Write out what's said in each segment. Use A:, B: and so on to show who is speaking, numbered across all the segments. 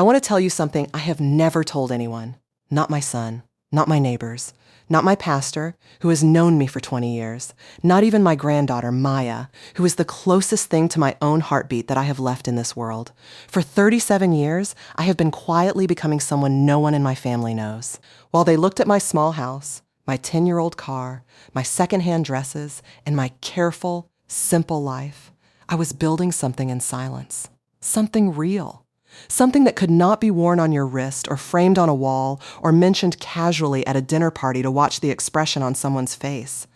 A: I want to tell you something I have never told anyone. Not my son, not my neighbors, not my pastor, who has known me for 20 years, not even my granddaughter, Maya, who is the closest thing to my own heartbeat that I have left in this world. For 37 years, I have been quietly becoming someone no one in my family knows. While they looked at my small house, my 10-year-old car, my secondhand dresses, and my careful, simple life, I was building something in silence. Something real. Something that could not be worn on your wrist or framed on a wall or mentioned casually at a dinner party to watch the expression on someone's face.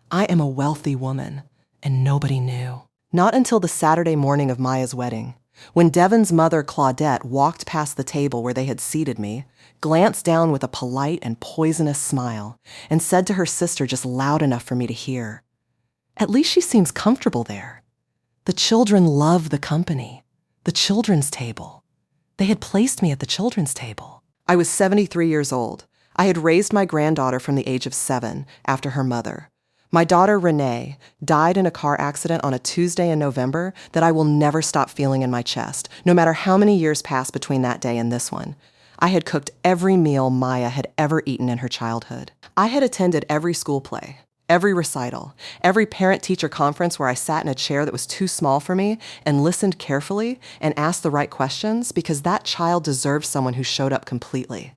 A: I am a wealthy woman, and nobody knew. Not until the Saturday morning of Maya's wedding, when Devon's mother, Claudette, walked past the table where they had seated me, glanced down with a polite and poisonous smile, and said to her sister just loud enough for me to hear, "At least she seems comfortable there. The children love the company. The children's table." They had placed me at the children's table. I was 73 years old. I had raised my granddaughter from the age of 7 after her mother. My daughter, Renee, died in a car accident on a Tuesday in November that I will never stop feeling in my chest, no matter how many years pass between that day and this one. I had cooked every meal Maya had ever eaten in her childhood. I had attended every school play, every recital, every parent-teacher conference where I sat in a chair that was too small for me and listened carefully and asked the right questions because that child deserved someone who showed up completely.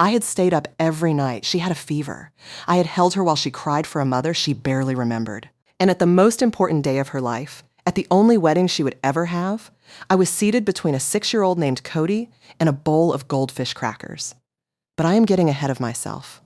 A: I had stayed up every night. She had a fever. I had held her while she cried for a mother she barely remembered. And at the most important day of her life, at the only wedding she would ever have, I was seated between a 6-year-old named Cody and a bowl of goldfish crackers. But I am getting ahead of myself.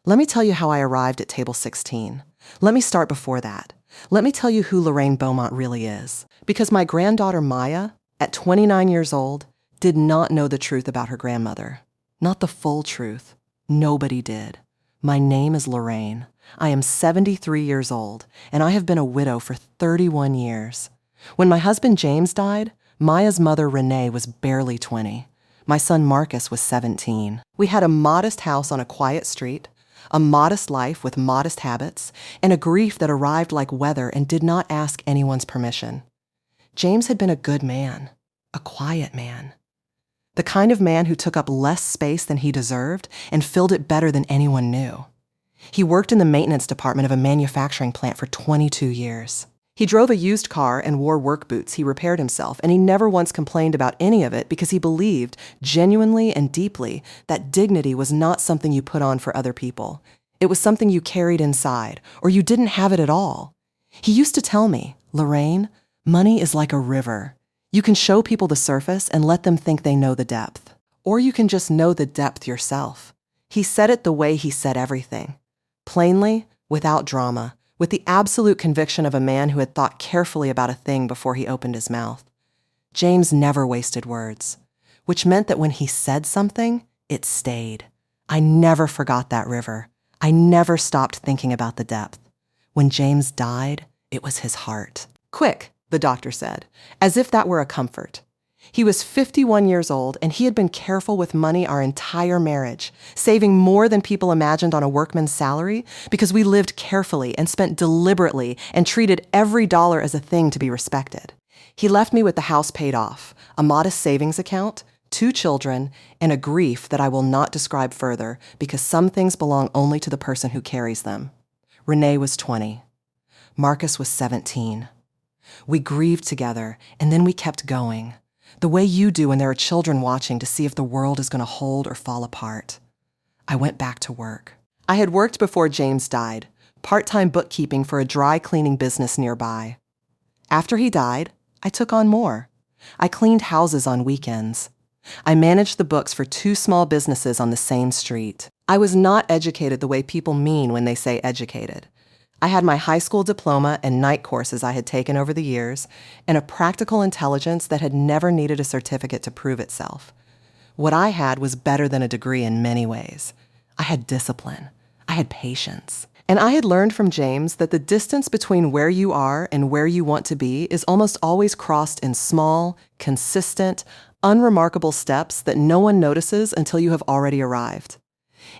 A: Let me tell you how I arrived at table 16. Let me start before that. Let me tell you who Lorraine Beaumont really is. Because my granddaughter Maya, at 29 years old, did not know the truth about her grandmother. Not the full truth. Nobody did. My name is Lorraine. I am 73 years old, and I have been a widow for 31 years. When my husband James died, Maya's mother Renee was barely 20. My son Marcus was 17. We had a modest house on a quiet street, a modest life with modest habits, and a grief that arrived like weather and did not ask anyone's permission. James had been a good man, a quiet man. The kind of man who took up less space than he deserved and filled it better than anyone knew. He worked in the maintenance department of a manufacturing plant for 22 years. He drove a used car and wore work boots he repaired himself, and he never once complained about any of it because he believed, genuinely and deeply, that dignity was not something you put on for other people. It was something you carried inside, or you didn't have it at all. He used to tell me, "Lorraine, money is like a river. You can show people the surface and let them think they know the depth. Or you can just know the depth yourself." He said it the way he said everything. Plainly, without drama, with the absolute conviction of a man who had thought carefully about a thing before he opened his mouth. James never wasted words, which meant that when he said something, it stayed. I never forgot that river. I never stopped thinking about the depth. When James died, it was his heart. "Quick," the doctor said, as if that were a comfort. He was 51 years old, and he had been careful with money our entire marriage, saving more than people imagined on a workman's salary because we lived carefully and spent deliberately and treated every dollar as a thing to be respected. He left me with the house paid off, a modest savings account, 2 children, and a grief that I will not describe further because some things belong only to the person who carries them. Renee was 20. Marcus was 17. We grieved together, and then we kept going. The way you do when there are children watching to see if the world is going to hold or fall apart. I went back to work. I had worked before James died, part-time bookkeeping for a dry cleaning business nearby. After he died, I took on more. I cleaned houses on weekends. I managed the books for 2 small businesses on the same street. I was not educated the way people mean when they say educated. I had my high school diploma and night courses I had taken over the years, and a practical intelligence that had never needed a certificate to prove itself. What I had was better than a degree in many ways. I had discipline. I had patience. And I had learned from James that the distance between where you are and where you want to be is almost always crossed in small, consistent, unremarkable steps that no one notices until you have already arrived.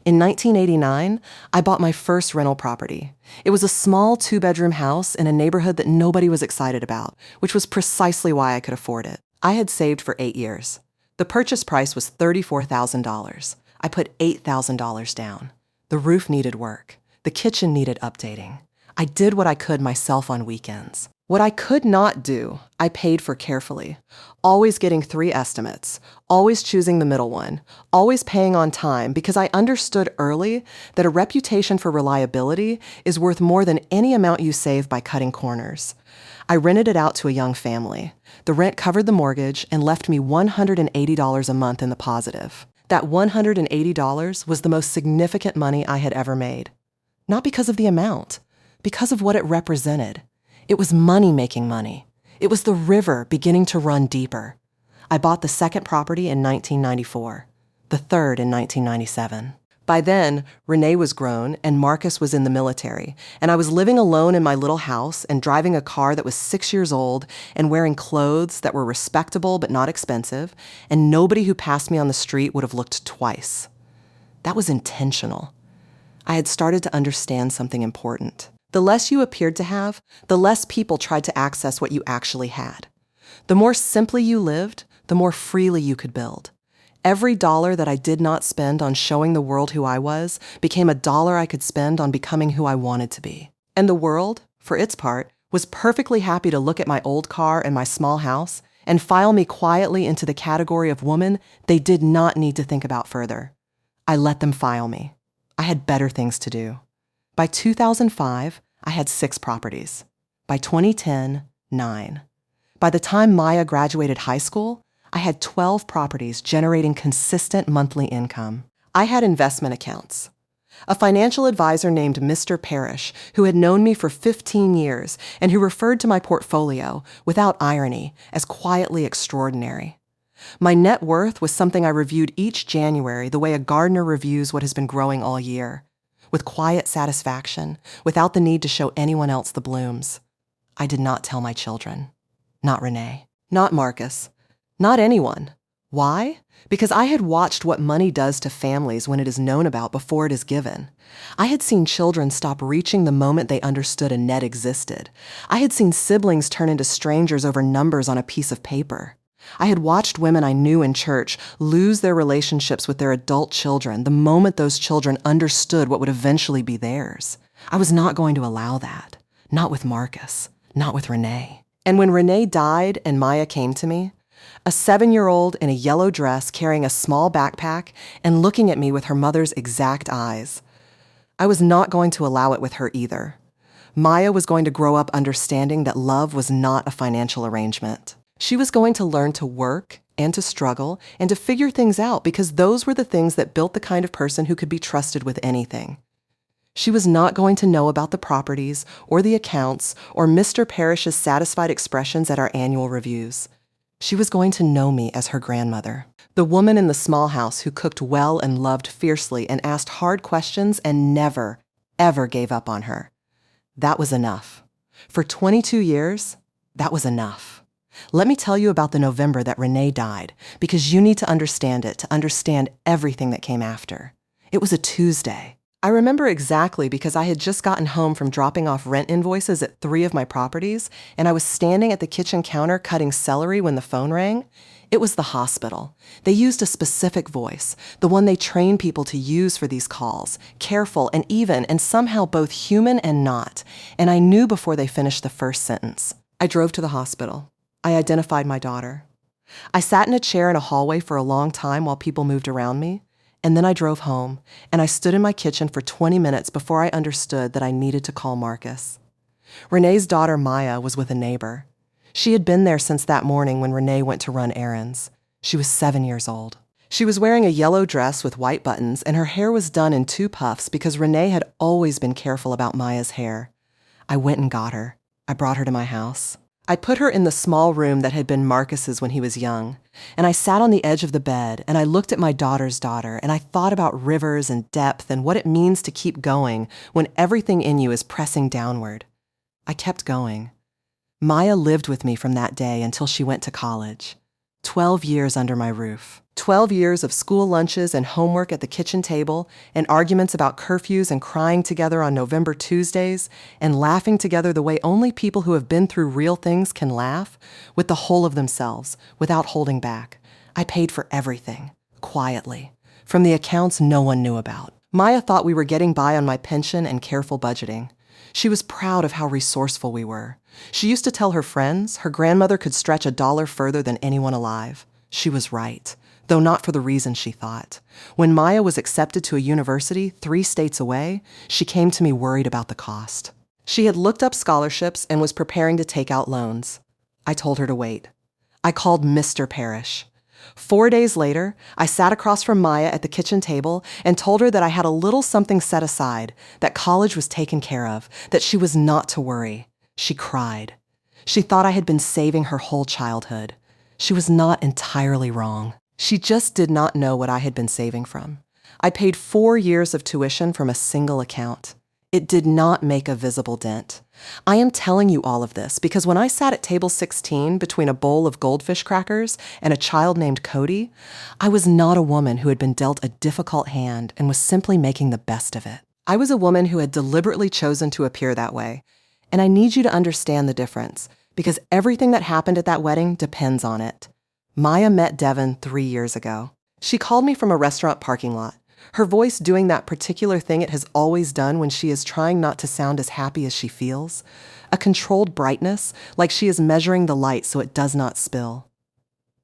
A: In 1989, I bought my first rental property. It was a small 2-bedroom house in a neighborhood that nobody was excited about, which was precisely why I could afford it. I had saved for 8 years. The purchase price was $34,000. I put $8,000 down. The roof needed work. The kitchen needed updating. I did what I could myself on weekends. What I could not do, I paid for carefully. Always getting 3 estimates, always choosing the middle one, always paying on time because I understood early that a reputation for reliability is worth more than any amount you save by cutting corners. I rented it out to a young family. The rent covered the mortgage and left me $180 a month in the positive. That $180 was the most significant money I had ever made. Not because of the amount, because of what it represented. It was money making money. It was the river beginning to run deeper. I bought the second property in 1994, the third in 1997. By then, Renee was grown and Marcus was in the military, and I was living alone in my little house and driving a car that was 6 years old and wearing clothes that were respectable but not expensive, and nobody who passed me on the street would have looked twice. That was intentional. I had started to understand something important. The less you appeared to have, the less people tried to access what you actually had. The more simply you lived, the more freely you could build. Every dollar that I did not spend on showing the world who I was became a dollar I could spend on becoming who I wanted to be. And the world, for its part, was perfectly happy to look at my old car and my small house and file me quietly into the category of woman they did not need to think about further. I let them file me. I had better things to do. By 2005, I had 6 properties. By 2010, 9. By the time Maya graduated high school, I had 12 properties generating consistent monthly income. I had investment accounts. A financial advisor named Mr. Parrish, who had known me for 15 years and who referred to my portfolio, without irony, as quietly extraordinary. My net worth was something I reviewed each January the way a gardener reviews what has been growing all year, with quiet satisfaction, without the need to show anyone else the blooms. I did not tell my children. Not Renee. Not Marcus. Not anyone. Why? Because I had watched what money does to families when it is known about before it is given. I had seen children stop reaching the moment they understood a net existed. I had seen siblings turn into strangers over numbers on a piece of paper. I had watched women I knew in church lose their relationships with their adult children the moment those children understood what would eventually be theirs. I was not going to allow that. Not with Marcus. Not with Renee. And when Renee died and Maya came to me, a 7-year-old in a yellow dress carrying a small backpack and looking at me with her mother's exact eyes, I was not going to allow it with her either. Maya was going to grow up understanding that love was not a financial arrangement. She was going to learn to work and to struggle and to figure things out because those were the things that built the kind of person who could be trusted with anything. She was not going to know about the properties or the accounts or Mr. Parrish's satisfied expressions at our annual reviews. She was going to know me as her grandmother, the woman in the small house who cooked well and loved fiercely and asked hard questions and never, ever gave up on her. That was enough. For 22 years, that was enough. Let me tell you about the November that Renee died, because you need to understand it to understand everything that came after. It was a Tuesday. I remember exactly because I had just gotten home from dropping off rent invoices at 3 of my properties, and I was standing at the kitchen counter cutting celery when the phone rang. It was the hospital. They used a specific voice, the one they train people to use for these calls, careful and even and somehow both human and not, and I knew before they finished the first sentence. I drove to the hospital. I identified my daughter. I sat in a chair in a hallway for a long time while people moved around me. And then I drove home, and I stood in my kitchen for 20 minutes before I understood that I needed to call Marcus. Renee's daughter, Maya, was with a neighbor. She had been there since that morning when Renee went to run errands. She was 7 years old. She was wearing a yellow dress with white buttons, and her hair was done in 2 puffs because Renee had always been careful about Maya's hair. I went and got her. I brought her to my house. I put her in the small room that had been Marcus's when he was young, and I sat on the edge of the bed, and I looked at my daughter's daughter, and I thought about rivers and depth and what it means to keep going when everything in you is pressing downward. I kept going. Maya lived with me from that day until she went to college. 12 years under my roof. 12 years of school lunches and homework at the kitchen table, and arguments about curfews and crying together on November Tuesdays, and laughing together the way only people who have been through real things can laugh, with the whole of themselves, without holding back. I paid for everything, quietly, from the accounts no one knew about. Maya thought we were getting by on my pension and careful budgeting. She was proud of how resourceful we were. She used to tell her friends her grandmother could stretch a dollar further than anyone alive. She was right, though not for the reason she thought. When Maya was accepted to a university 3 states away, she came to me worried about the cost. She had looked up scholarships and was preparing to take out loans. I told her to wait. I called Mr. Parrish. 4 days later, I sat across from Maya at the kitchen table and told her that I had a little something set aside, that college was taken care of, that she was not to worry. She cried. She thought I had been saving her whole childhood. She was not entirely wrong. She just did not know what I had been saving from. I paid 4 years of tuition from a single account. It did not make a visible dent. I am telling you all of this because when I sat at table 16 between a bowl of goldfish crackers and a child named Cody, I was not a woman who had been dealt a difficult hand and was simply making the best of it. I was a woman who had deliberately chosen to appear that way. And I need you to understand the difference because everything that happened at that wedding depends on it. Maya met Devin 3 years ago. She called me from a restaurant parking lot, her voice doing that particular thing it has always done when she is trying not to sound as happy as she feels, a controlled brightness, like she is measuring the light so it does not spill.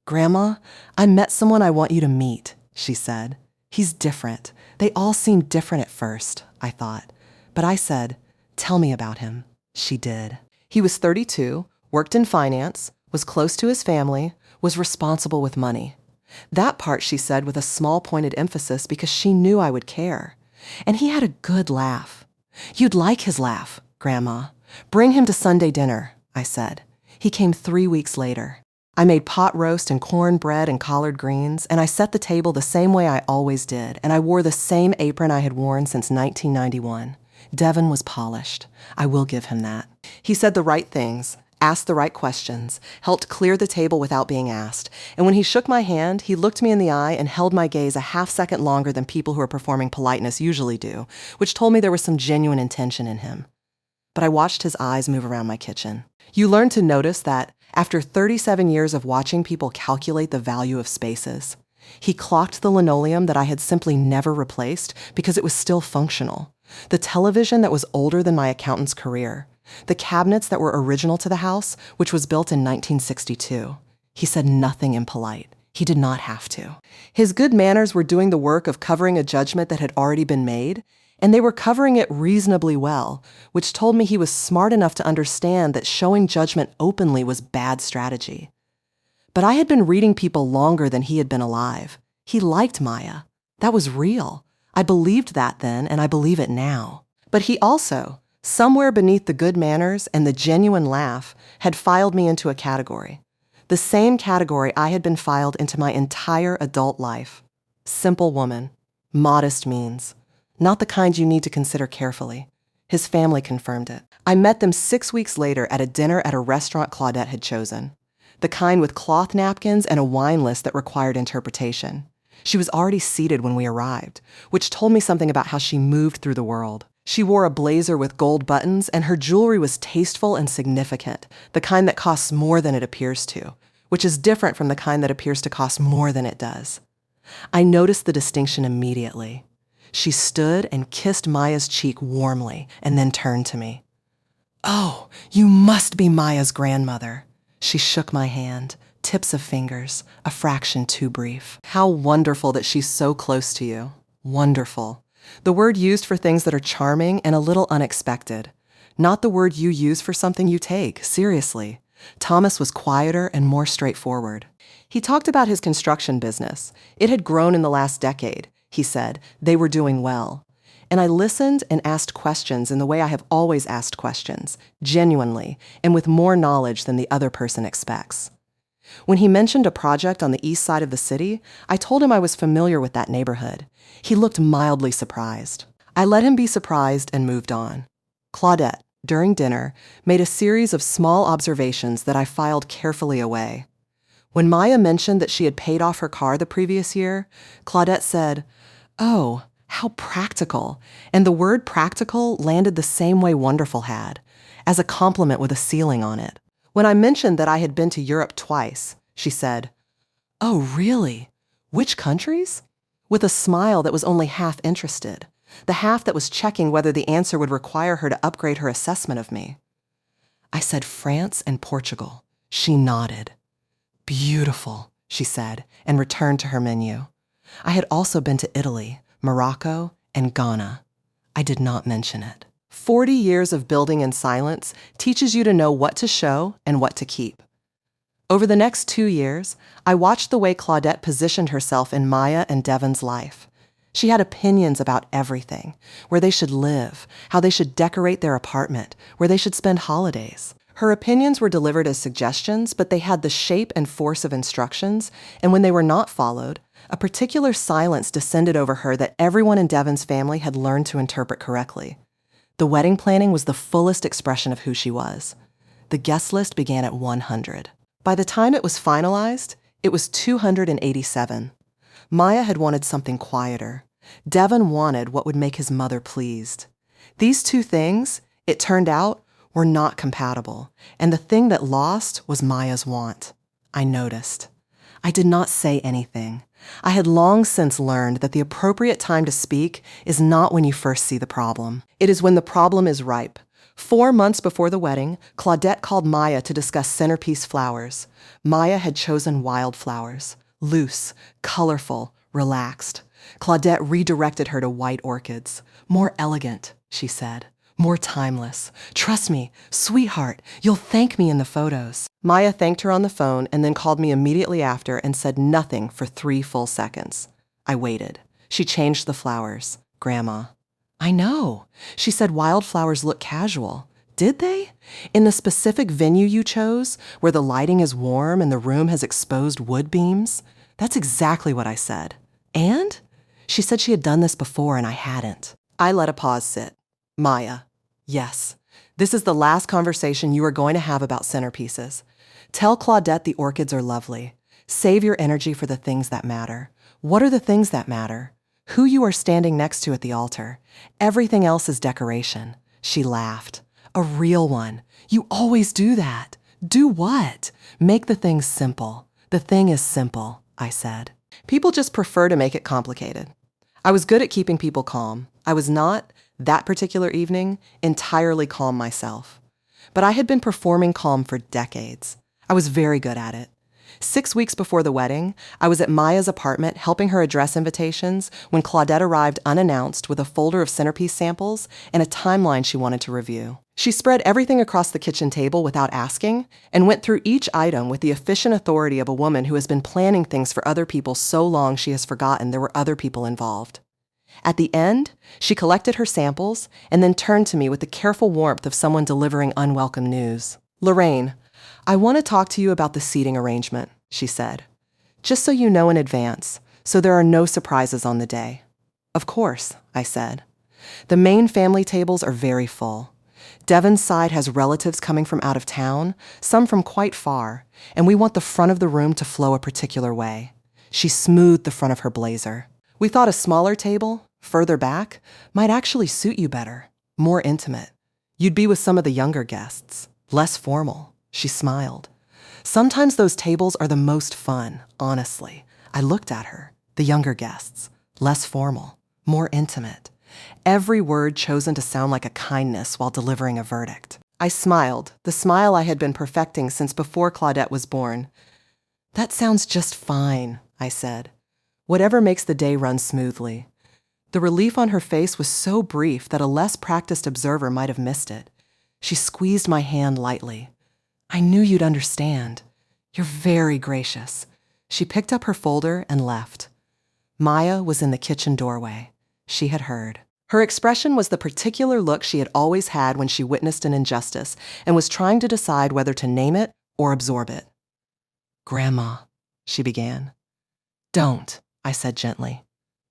A: "Grandma, I met someone I want you to meet," she said. "He's different. They all seem different at first," I thought. But I said, "Tell me about him." She did. He was 32, worked in finance, was close to his family, was responsible with money. That part she said with a small pointed emphasis because she knew I would care. And he had a good laugh. "You'd like his laugh, Grandma. Bring him to Sunday dinner," I said. He came 3 weeks later. I made pot roast and cornbread and collard greens, and I set the table the same way I always did, and I wore the same apron I had worn since 1991. Devin was polished. I will give him that. He said the right things, asked the right questions, helped clear the table without being asked. And when he shook my hand, he looked me in the eye and held my gaze a half-second longer than people who are performing politeness usually do, which told me there was some genuine intention in him. But I watched his eyes move around my kitchen. You learn to notice that, after 37 years of watching people calculate the value of spaces, he clocked the linoleum that I had simply never replaced because it was still functional. The television that was older than my accountant's career. The cabinets that were original to the house, which was built in 1962. He said nothing impolite. He did not have to. His good manners were doing the work of covering a judgment that had already been made, and they were covering it reasonably well, which told me he was smart enough to understand that showing judgment openly was bad strategy. But I had been reading people longer than he had been alive. He liked Maya. That was real. I believed that then, and I believe it now. But he also, somewhere beneath the good manners and the genuine laugh, had filed me into a category. The same category I had been filed into my entire adult life. Simple woman. Modest means. Not the kind you need to consider carefully. His family confirmed it. I met them 6 weeks later at a dinner at a restaurant Claudette had chosen. The kind with cloth napkins and a wine list that required interpretation. She was already seated when we arrived, which told me something about how she moved through the world. She wore a blazer with gold buttons, and her jewelry was tasteful and significant, the kind that costs more than it appears to, which is different from the kind that appears to cost more than it does. I noticed the distinction immediately. She stood and kissed Maya's cheek warmly and then turned to me. "Oh, you must be Maya's grandmother." She shook my hand, tips of fingers, a fraction too brief. How wonderful that she's so close to you. Wonderful. The word used for things that are charming and a little unexpected. Not the word you use for something you take, seriously. Thomas was quieter and more straightforward. He talked about his construction business. It had grown in the last decade. He said, they were doing well. And I listened and asked questions in the way I have always asked questions, genuinely, and with more knowledge than the other person expects. When he mentioned a project on the east side of the city, I told him I was familiar with that neighborhood. He looked mildly surprised. I let him be surprised and moved on. Claudette, during dinner, made a series of small observations that I filed carefully away. When Maya mentioned that she had paid off her car the previous year, Claudette said, "Oh, how practical," and the word practical landed the same way wonderful had, as a compliment with a ceiling on it. When I mentioned that I had been to Europe twice, she said, Oh, really? Which countries? With a smile that was only half interested, the half that was checking whether the answer would require her to upgrade her assessment of me. I said France and Portugal. She nodded. Beautiful, she said, and returned to her menu. I had also been to Italy, Morocco, and Ghana. I did not mention it. 40 years of building in silence teaches you to know what to show and what to keep. Over the next 2 years, I watched the way Claudette positioned herself in Maya and Devon's life. She had opinions about everything, where they should live, how they should decorate their apartment, where they should spend holidays. Her opinions were delivered as suggestions, but they had the shape and force of instructions, and when they were not followed, a particular silence descended over her that everyone in Devon's family had learned to interpret correctly. The wedding planning was the fullest expression of who she was. The guest list began at 100. By the time it was finalized, it was 287. Maya had wanted something quieter. Devon wanted what would make his mother pleased. These two things, it turned out, were not compatible, and the thing that lost was Maya's want. I noticed. I did not say anything. I had long since learned that the appropriate time to speak is not when you first see the problem. It is when the problem is ripe. 4 months before the wedding, Claudette called Maya to discuss centerpiece flowers. Maya had chosen wildflowers. Loose, colorful, relaxed. Claudette redirected her to white orchids. More elegant, she said. More timeless. Trust me, sweetheart, you'll thank me in the photos. Maya thanked her on the phone and then called me immediately after and said nothing for 3 full seconds. I waited. She changed the flowers. Grandma. I know. She said wildflowers look casual. Did they? In the specific venue you chose, where the lighting is warm and the room has exposed wood beams? That's exactly what I said. And? She said she had done this before and I hadn't. I let a pause sit. Maya. Yes. This is the last conversation you are going to have about centerpieces. Tell Claudette the orchids are lovely. Save your energy for the things that matter. What are the things that matter? Who you are standing next to at the altar. Everything else is decoration. She laughed. A real one. You always do that. Do what? Make the thing simple. The thing is simple, I said. People just prefer to make it complicated. I was good at keeping people calm. I was not, that particular evening, entirely calm myself. But I had been performing calm for decades. I was very good at it. 6 weeks before the wedding, I was at Maya's apartment helping her address invitations when Claudette arrived unannounced with a folder of centerpiece samples and a timeline she wanted to review. She spread everything across the kitchen table without asking and went through each item with the efficient authority of a woman who has been planning things for other people so long she has forgotten there were other people involved. At the end, she collected her samples and then turned to me with the careful warmth of someone delivering unwelcome news. Lorraine, I want to talk to you about the seating arrangement, she said. Just so you know in advance, so there are no surprises on the day. Of course, I said. The main family tables are very full. Devon's side has relatives coming from out of town, some from quite far, and we want the front of the room to flow a particular way. She smoothed the front of her blazer. We thought a smaller table, further back, might actually suit you better, more intimate. You'd be with some of the younger guests, less formal. She smiled. Sometimes those tables are the most fun, honestly. I looked at her. The younger guests, less formal, more intimate. Every word chosen to sound like a kindness while delivering a verdict. I smiled, the smile I had been perfecting since before Claudette was born. That sounds just fine, I said. Whatever makes the day run smoothly. The relief on her face was so brief that a less practiced observer might have missed it. She squeezed my hand lightly. I knew you'd understand. You're very gracious. She picked up her folder and left. Maya was in the kitchen doorway. She had heard. Her expression was the particular look she had always had when she witnessed an injustice and was trying to decide whether to name it or absorb it. Grandma, she began. Don't, I said gently.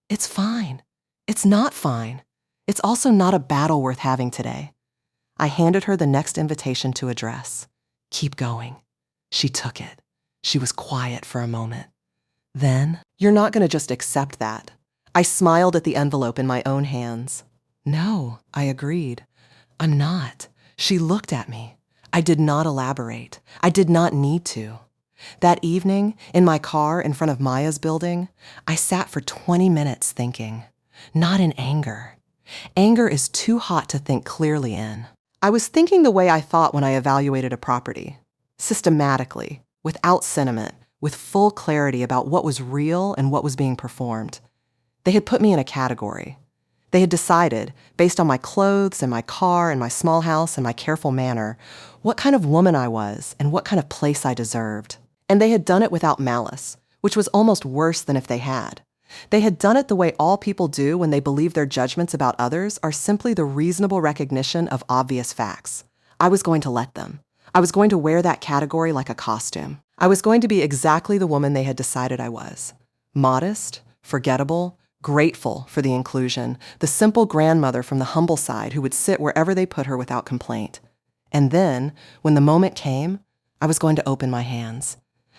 A: It's fine. It's not fine. It's also not a battle worth having today. I handed her the next invitation to address. Keep going. She took it. She was quiet for a moment. Then, you're not going to just accept that. I smiled at the envelope in my own hands. No, I agreed. I'm not. She looked at me. I did not elaborate. I did not need to. That evening, in my car in front of Maya's building, I sat for 20 minutes thinking, not in anger. Anger is too hot to think clearly in. I was thinking the way I thought when I evaluated a property, systematically, without sentiment, with full clarity about what was real and what was being performed. They had put me in a category. They had decided, based on my clothes and my car and my small house and my careful manner, what kind of woman I was and what kind of place I deserved. And they had done it without malice, which was almost worse than if they had. They had done it the way all people do when they believe their judgments about others are simply the reasonable recognition of obvious facts. I was going to let them. I was going to wear that category like a costume. I was going to be exactly the woman they had decided I was. Modest, forgettable, grateful for the inclusion, the simple grandmother from the humble side who would sit wherever they put her without complaint. And then, when the moment came, I was going to open my hands.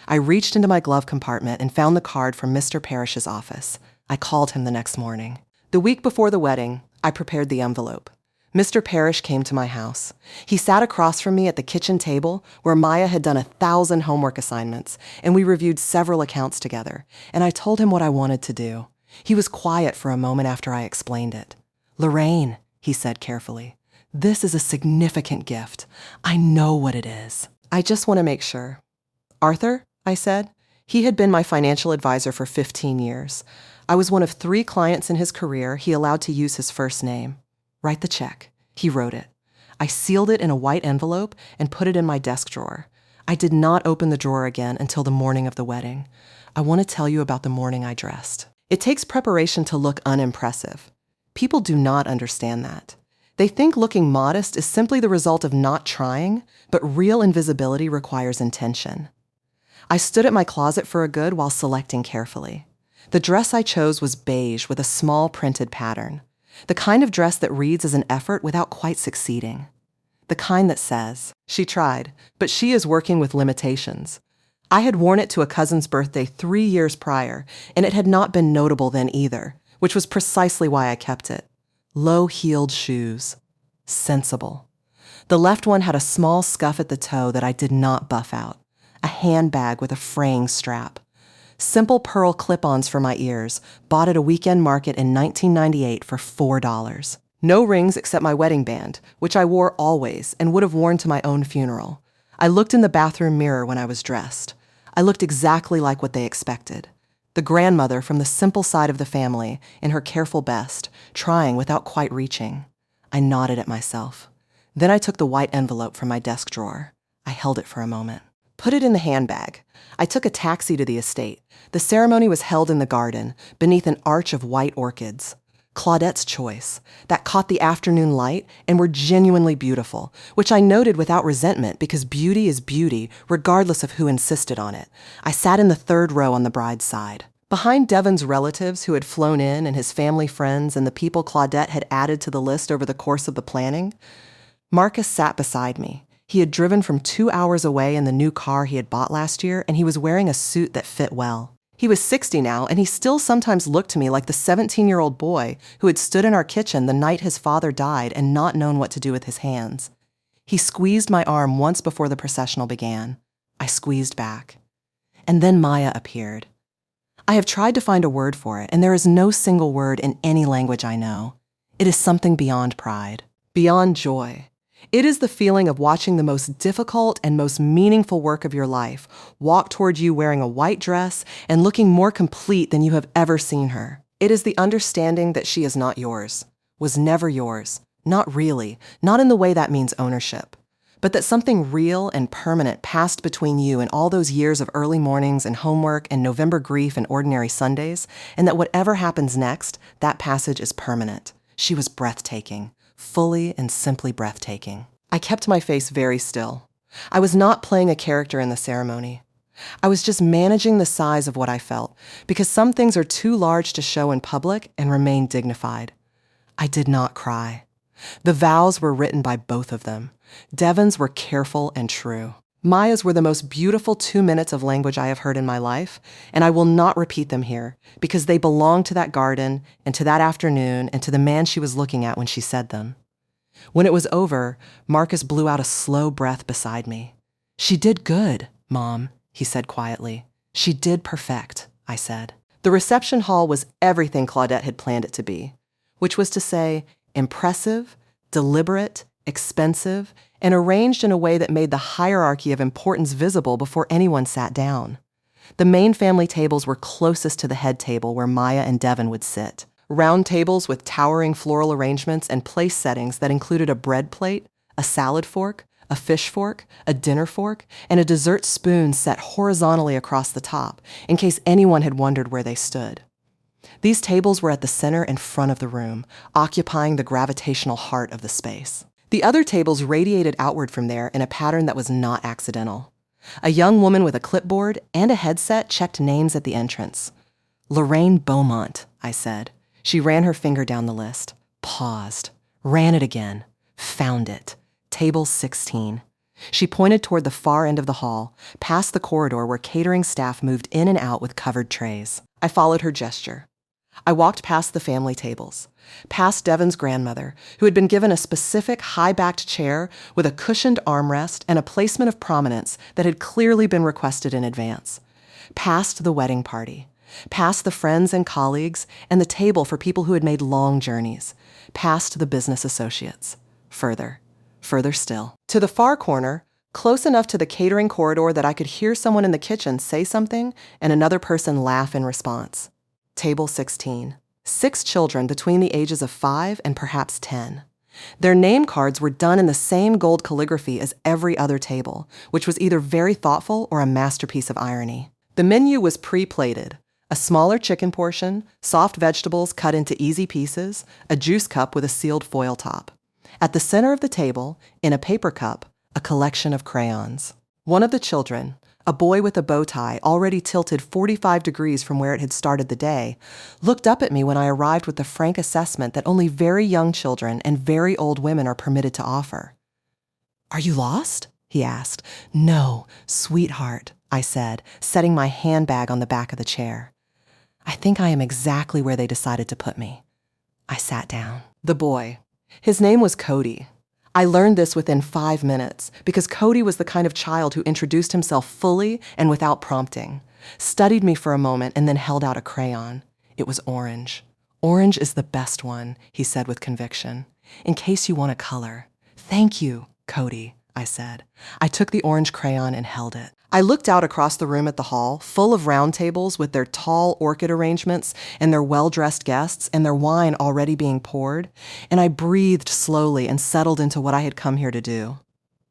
A: I reached into my glove compartment and found the card from Mr. Parrish's office. I called him the next morning. The week before the wedding, I prepared the envelope. Mr. Parrish came to my house. He sat across from me at the kitchen table where Maya had done 1,000 homework assignments, and we reviewed several accounts together, and I told him what I wanted to do. He was quiet for a moment after I explained it. "Lorraine," he said carefully, "this is a significant gift. I know what it is. I just want to make sure." "Arthur?" I said. He had been my financial advisor for 15 years. I was one of 3 clients in his career he allowed to use his first name. "Write the check." He wrote it. I sealed it in a white envelope and put it in my desk drawer. I did not open the drawer again until the morning of the wedding. I want to tell you about the morning I dressed. It takes preparation to look unimpressive. People do not understand that. They think looking modest is simply the result of not trying, but real invisibility requires intention. I stood at my closet for a good while selecting carefully. The dress I chose was beige with a small printed pattern. The kind of dress that reads as an effort without quite succeeding. The kind that says, "She tried, but she is working with limitations." I had worn it to a cousin's birthday 3 years prior, and it had not been notable then either, which was precisely why I kept it. Low-heeled shoes. Sensible. The left one had a small scuff at the toe that I did not buff out. A handbag with a fraying strap. Simple pearl clip-ons for my ears, bought at a weekend market in 1998 for $4. No rings except my wedding band, which I wore always and would have worn to my own funeral. I looked in the bathroom mirror when I was dressed. I looked exactly like what they expected. The grandmother from the simple side of the family, in her careful best, trying without quite reaching. I nodded at myself. Then I took the white envelope from my desk drawer. I held it for a moment. Put it in the handbag. I took a taxi to the estate. The ceremony was held in the garden, beneath an arch of white orchids. Claudette's choice, that caught the afternoon light and were genuinely beautiful, which I noted without resentment because beauty is beauty, regardless of who insisted on it. I sat in the 3rd row on the bride's side. Behind Devon's relatives who had flown in and his family friends and the people Claudette had added to the list over the course of the planning, Marcus sat beside me. He had driven from 2 hours away in the new car he had bought last year, and he was wearing a suit that fit well. He was 60 now, and he still sometimes looked to me like the 17-year-old boy who had stood in our kitchen the night his father died and not known what to do with his hands. He squeezed my arm once before the processional began. I squeezed back. And then Maya appeared. I have tried to find a word for it, and there is no single word in any language I know. It is something beyond pride, beyond joy. It is the feeling of watching the most difficult and most meaningful work of your life walk toward you wearing a white dress and looking more complete than you have ever seen her. It is the understanding that she is not yours, was never yours, not really, not in the way that means ownership, but that something real and permanent passed between you in all those years of early mornings and homework and November grief and ordinary Sundays, and that whatever happens next, that passage is permanent. She was breathtaking. Fully and simply breathtaking. I kept my face very still. I was not playing a character in the ceremony. I was just managing the size of what I felt, because some things are too large to show in public and remain dignified. I did not cry. The vows were written by both of them. Devon's were careful and true. Maya's were the most beautiful 2 minutes of language I have heard in my life, and I will not repeat them here, because they belong to that garden, and to that afternoon, and to the man she was looking at when she said them. When it was over, Marcus blew out a slow breath beside me. "She did good, Mom," he said quietly. She did perfect, I said. The reception hall was everything Claudette had planned it to be, which was to say, impressive, deliberate, expensive, and arranged in a way that made the hierarchy of importance visible before anyone sat down. The main family tables were closest to the head table where Maya and Devin would sit. Round tables with towering floral arrangements and place settings that included a bread plate, a salad fork, a fish fork, a dinner fork, and a dessert spoon set horizontally across the top, in case anyone had wondered where they stood. These tables were at the center and front of the room, occupying the gravitational heart of the space. The other tables radiated outward from there in a pattern that was not accidental. A young woman with a clipboard and a headset checked names at the entrance. Lorraine Beaumont, I said. She ran her finger down the list, paused, ran it again, found it. Table 16. She pointed toward the far end of the hall, past the corridor where catering staff moved in and out with covered trays. I followed her gesture. I walked past the family tables, past Devin's grandmother, who had been given a specific high-backed chair with a cushioned armrest and a placement of prominence that had clearly been requested in advance, past the wedding party, past the friends and colleagues and the table for people who had made long journeys, past the business associates. Further still. To the far corner, close enough to the catering corridor that I could hear someone in the kitchen say something and another person laugh in response. Table 16. 6 children between the ages of 5 and perhaps 10. Their name cards were done in the same gold calligraphy as every other table, which was either very thoughtful or a masterpiece of irony. The menu was pre-plated. A smaller chicken portion, soft vegetables cut into easy pieces, a juice cup with a sealed foil top. At the center of the table, in a paper cup, a collection of crayons. One of the children, a boy with a bow tie already tilted 45 degrees from where it had started the day, looked up at me when I arrived with the frank assessment that only very young children and very old women are permitted to offer. "Are you lost?" he asked. "No, sweetheart," I said, setting my handbag on the back of the chair. "I think I am exactly where they decided to put me." I sat down. The boy. His name was Cody. I learned this within 5 minutes because Cody was the kind of child who introduced himself fully and without prompting, studied me for a moment, and then held out a crayon. It was orange. "Orange is the best one," he said with conviction. "In case you want a color." "Thank you, Cody," I said. I took the orange crayon and held it. I looked out across the room at the hall, full of round tables with their tall orchid arrangements and their well-dressed guests and their wine already being poured, and I breathed slowly and settled into what I had come here to do.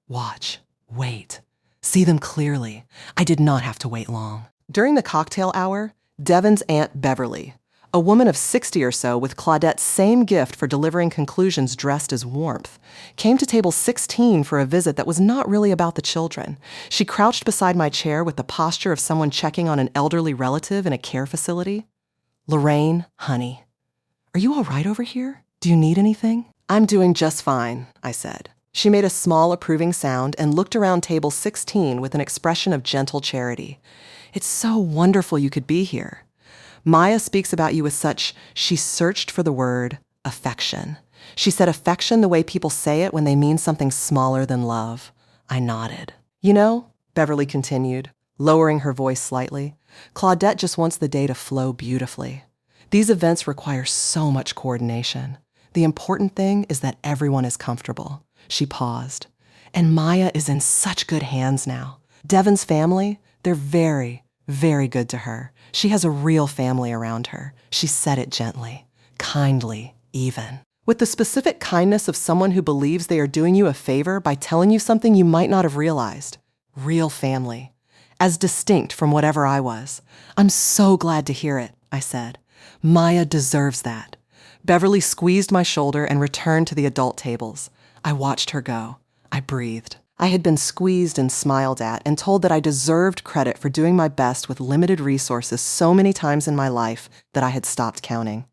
A: Watch, wait, see them clearly. I did not have to wait long. During the cocktail hour, Devin's Aunt Beverly, a woman of 60 or so with Claudette's same gift for delivering conclusions dressed as warmth, came to table 16 for a visit that was not really about the children. She crouched beside my chair with the posture of someone checking on an elderly relative in a care facility. "Lorraine, honey, are you all right over here? Do you need anything?" "I'm doing just fine," I said. She made a small approving sound and looked around table 16 with an expression of gentle charity. "It's so wonderful you could be here. Maya speaks about you with such," she searched for the word, affection. She said affection the way people say it when they mean something smaller than love. I nodded. "You know," Beverly continued, lowering her voice slightly, "Claudette just wants the day to flow beautifully. These events require so much coordination. The important thing is that everyone is comfortable." She paused. "And Maya is in such good hands now. Devin's family, they're very, very good to her. She has a real family around her." She said it gently, kindly, even. With the specific kindness of someone who believes they are doing you a favor by telling you something you might not have realized. Real family. As distinct from whatever I was. "I'm so glad to hear it," I said. "Maya deserves that." Beverly squeezed my shoulder and returned to the adult tables. I watched her go. I breathed. I had been squeezed and smiled at and told that I deserved credit for doing my best with limited resources so many times in my life that I had stopped counting.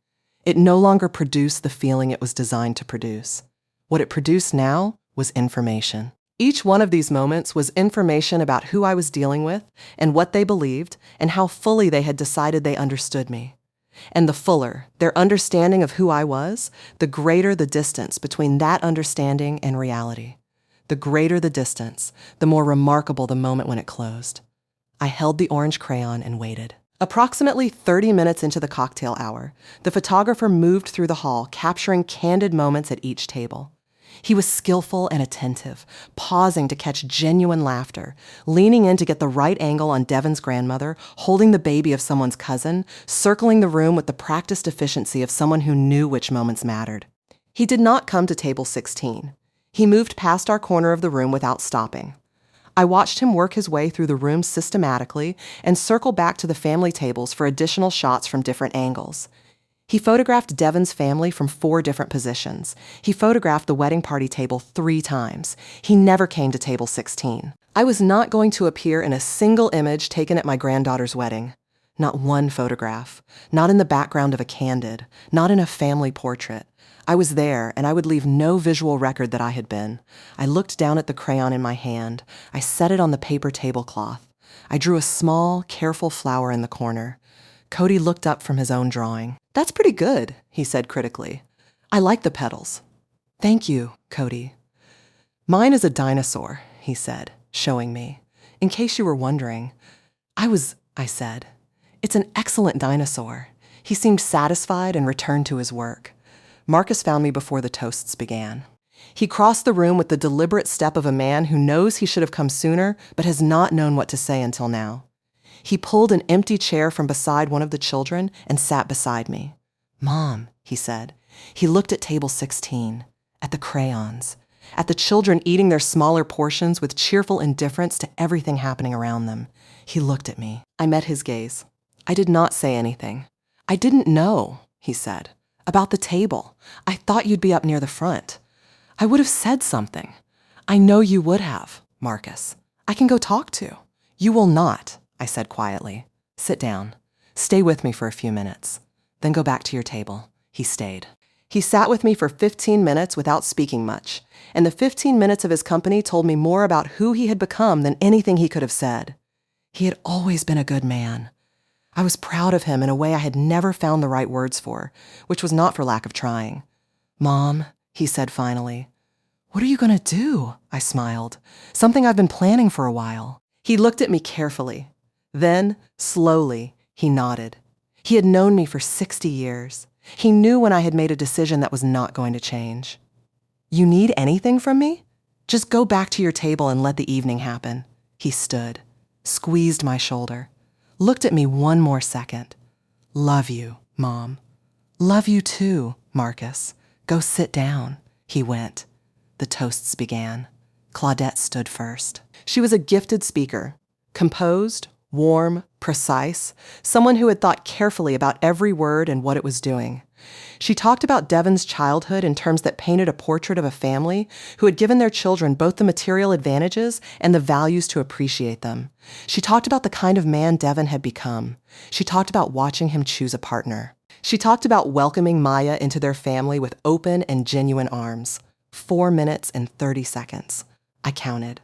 A: It no longer produced the feeling it was designed to produce. What it produced now was information. Each one of these moments was information about who I was dealing with and what they believed and how fully they had decided they understood me. And the fuller their understanding of who I was, the greater the distance between that understanding and reality. The greater the distance, the more remarkable the moment when it closed. I held the orange crayon and waited. Approximately 30 minutes into the cocktail hour, the photographer moved through the hall, capturing candid moments at each table. He was skillful and attentive, pausing to catch genuine laughter, leaning in to get the right angle on Devon's grandmother, holding the baby of someone's cousin, circling the room with the practiced efficiency of someone who knew which moments mattered. He did not come to table 16. He moved past our corner of the room without stopping. I watched him work his way through the room systematically and circle back to the family tables for additional shots from different angles. He photographed Devon's family from 4 different positions. He photographed the wedding party table 3 times. He never came to table 16. I was not going to appear in a single image taken at my granddaughter's wedding. Not one photograph. Not in the background of a candid. Not in a family portrait. I was there, and I would leave no visual record that I had been. I looked down at the crayon in my hand. I set it on the paper tablecloth. I drew a small, careful flower in the corner. Cody looked up from his own drawing. "That's pretty good," he said critically. "I like the petals." "Thank you, Cody." "Mine is a dinosaur," he said, showing me. "In case you were wondering." I said. "It's an excellent dinosaur." He seemed satisfied and returned to his work. Marcus found me before the toasts began. He crossed the room with the deliberate step of a man who knows he should have come sooner, but has not known what to say until now. He pulled an empty chair from beside one of the children and sat beside me. "Mom," he said. He looked at table 16, at the crayons, at the children eating their smaller portions with cheerful indifference to everything happening around them. He looked at me. I met his gaze. I did not say anything. "I didn't know," he said. "About the table. I thought you'd be up near the front. I would have said something." "I know you would have, Marcus. I can go talk to." "You will not," I said quietly. "Sit down. Stay with me for a few minutes. Then go back to your table." He stayed. He sat with me for 15 minutes without speaking much, and the 15 minutes of his company told me more about who he had become than anything he could have said. He had always been a good man. I was proud of him in a way I had never found the right words for, which was not for lack of trying. "Mom," he said finally. "What are you going to do?" I smiled. "Something I've been planning for a while." He looked at me carefully. Then, slowly, he nodded. He had known me for 60 years. He knew when I had made a decision that was not going to change. "You need anything from me? Just go back to your table and let the evening happen." He stood, squeezed my shoulder, looked at me one more second. "Love you, Mom." "Love you too, Marcus. Go sit down." He went. The toasts began. Claudette stood first. She was a gifted speaker, composed, warm, precise, someone who had thought carefully about every word and what it was doing. She talked about Devon's childhood in terms that painted a portrait of a family who had given their children both the material advantages and the values to appreciate them. She talked about the kind of man Devon had become. She talked about watching him choose a partner. She talked about welcoming Maya into their family with open and genuine arms. 4 minutes and 30 seconds. I counted.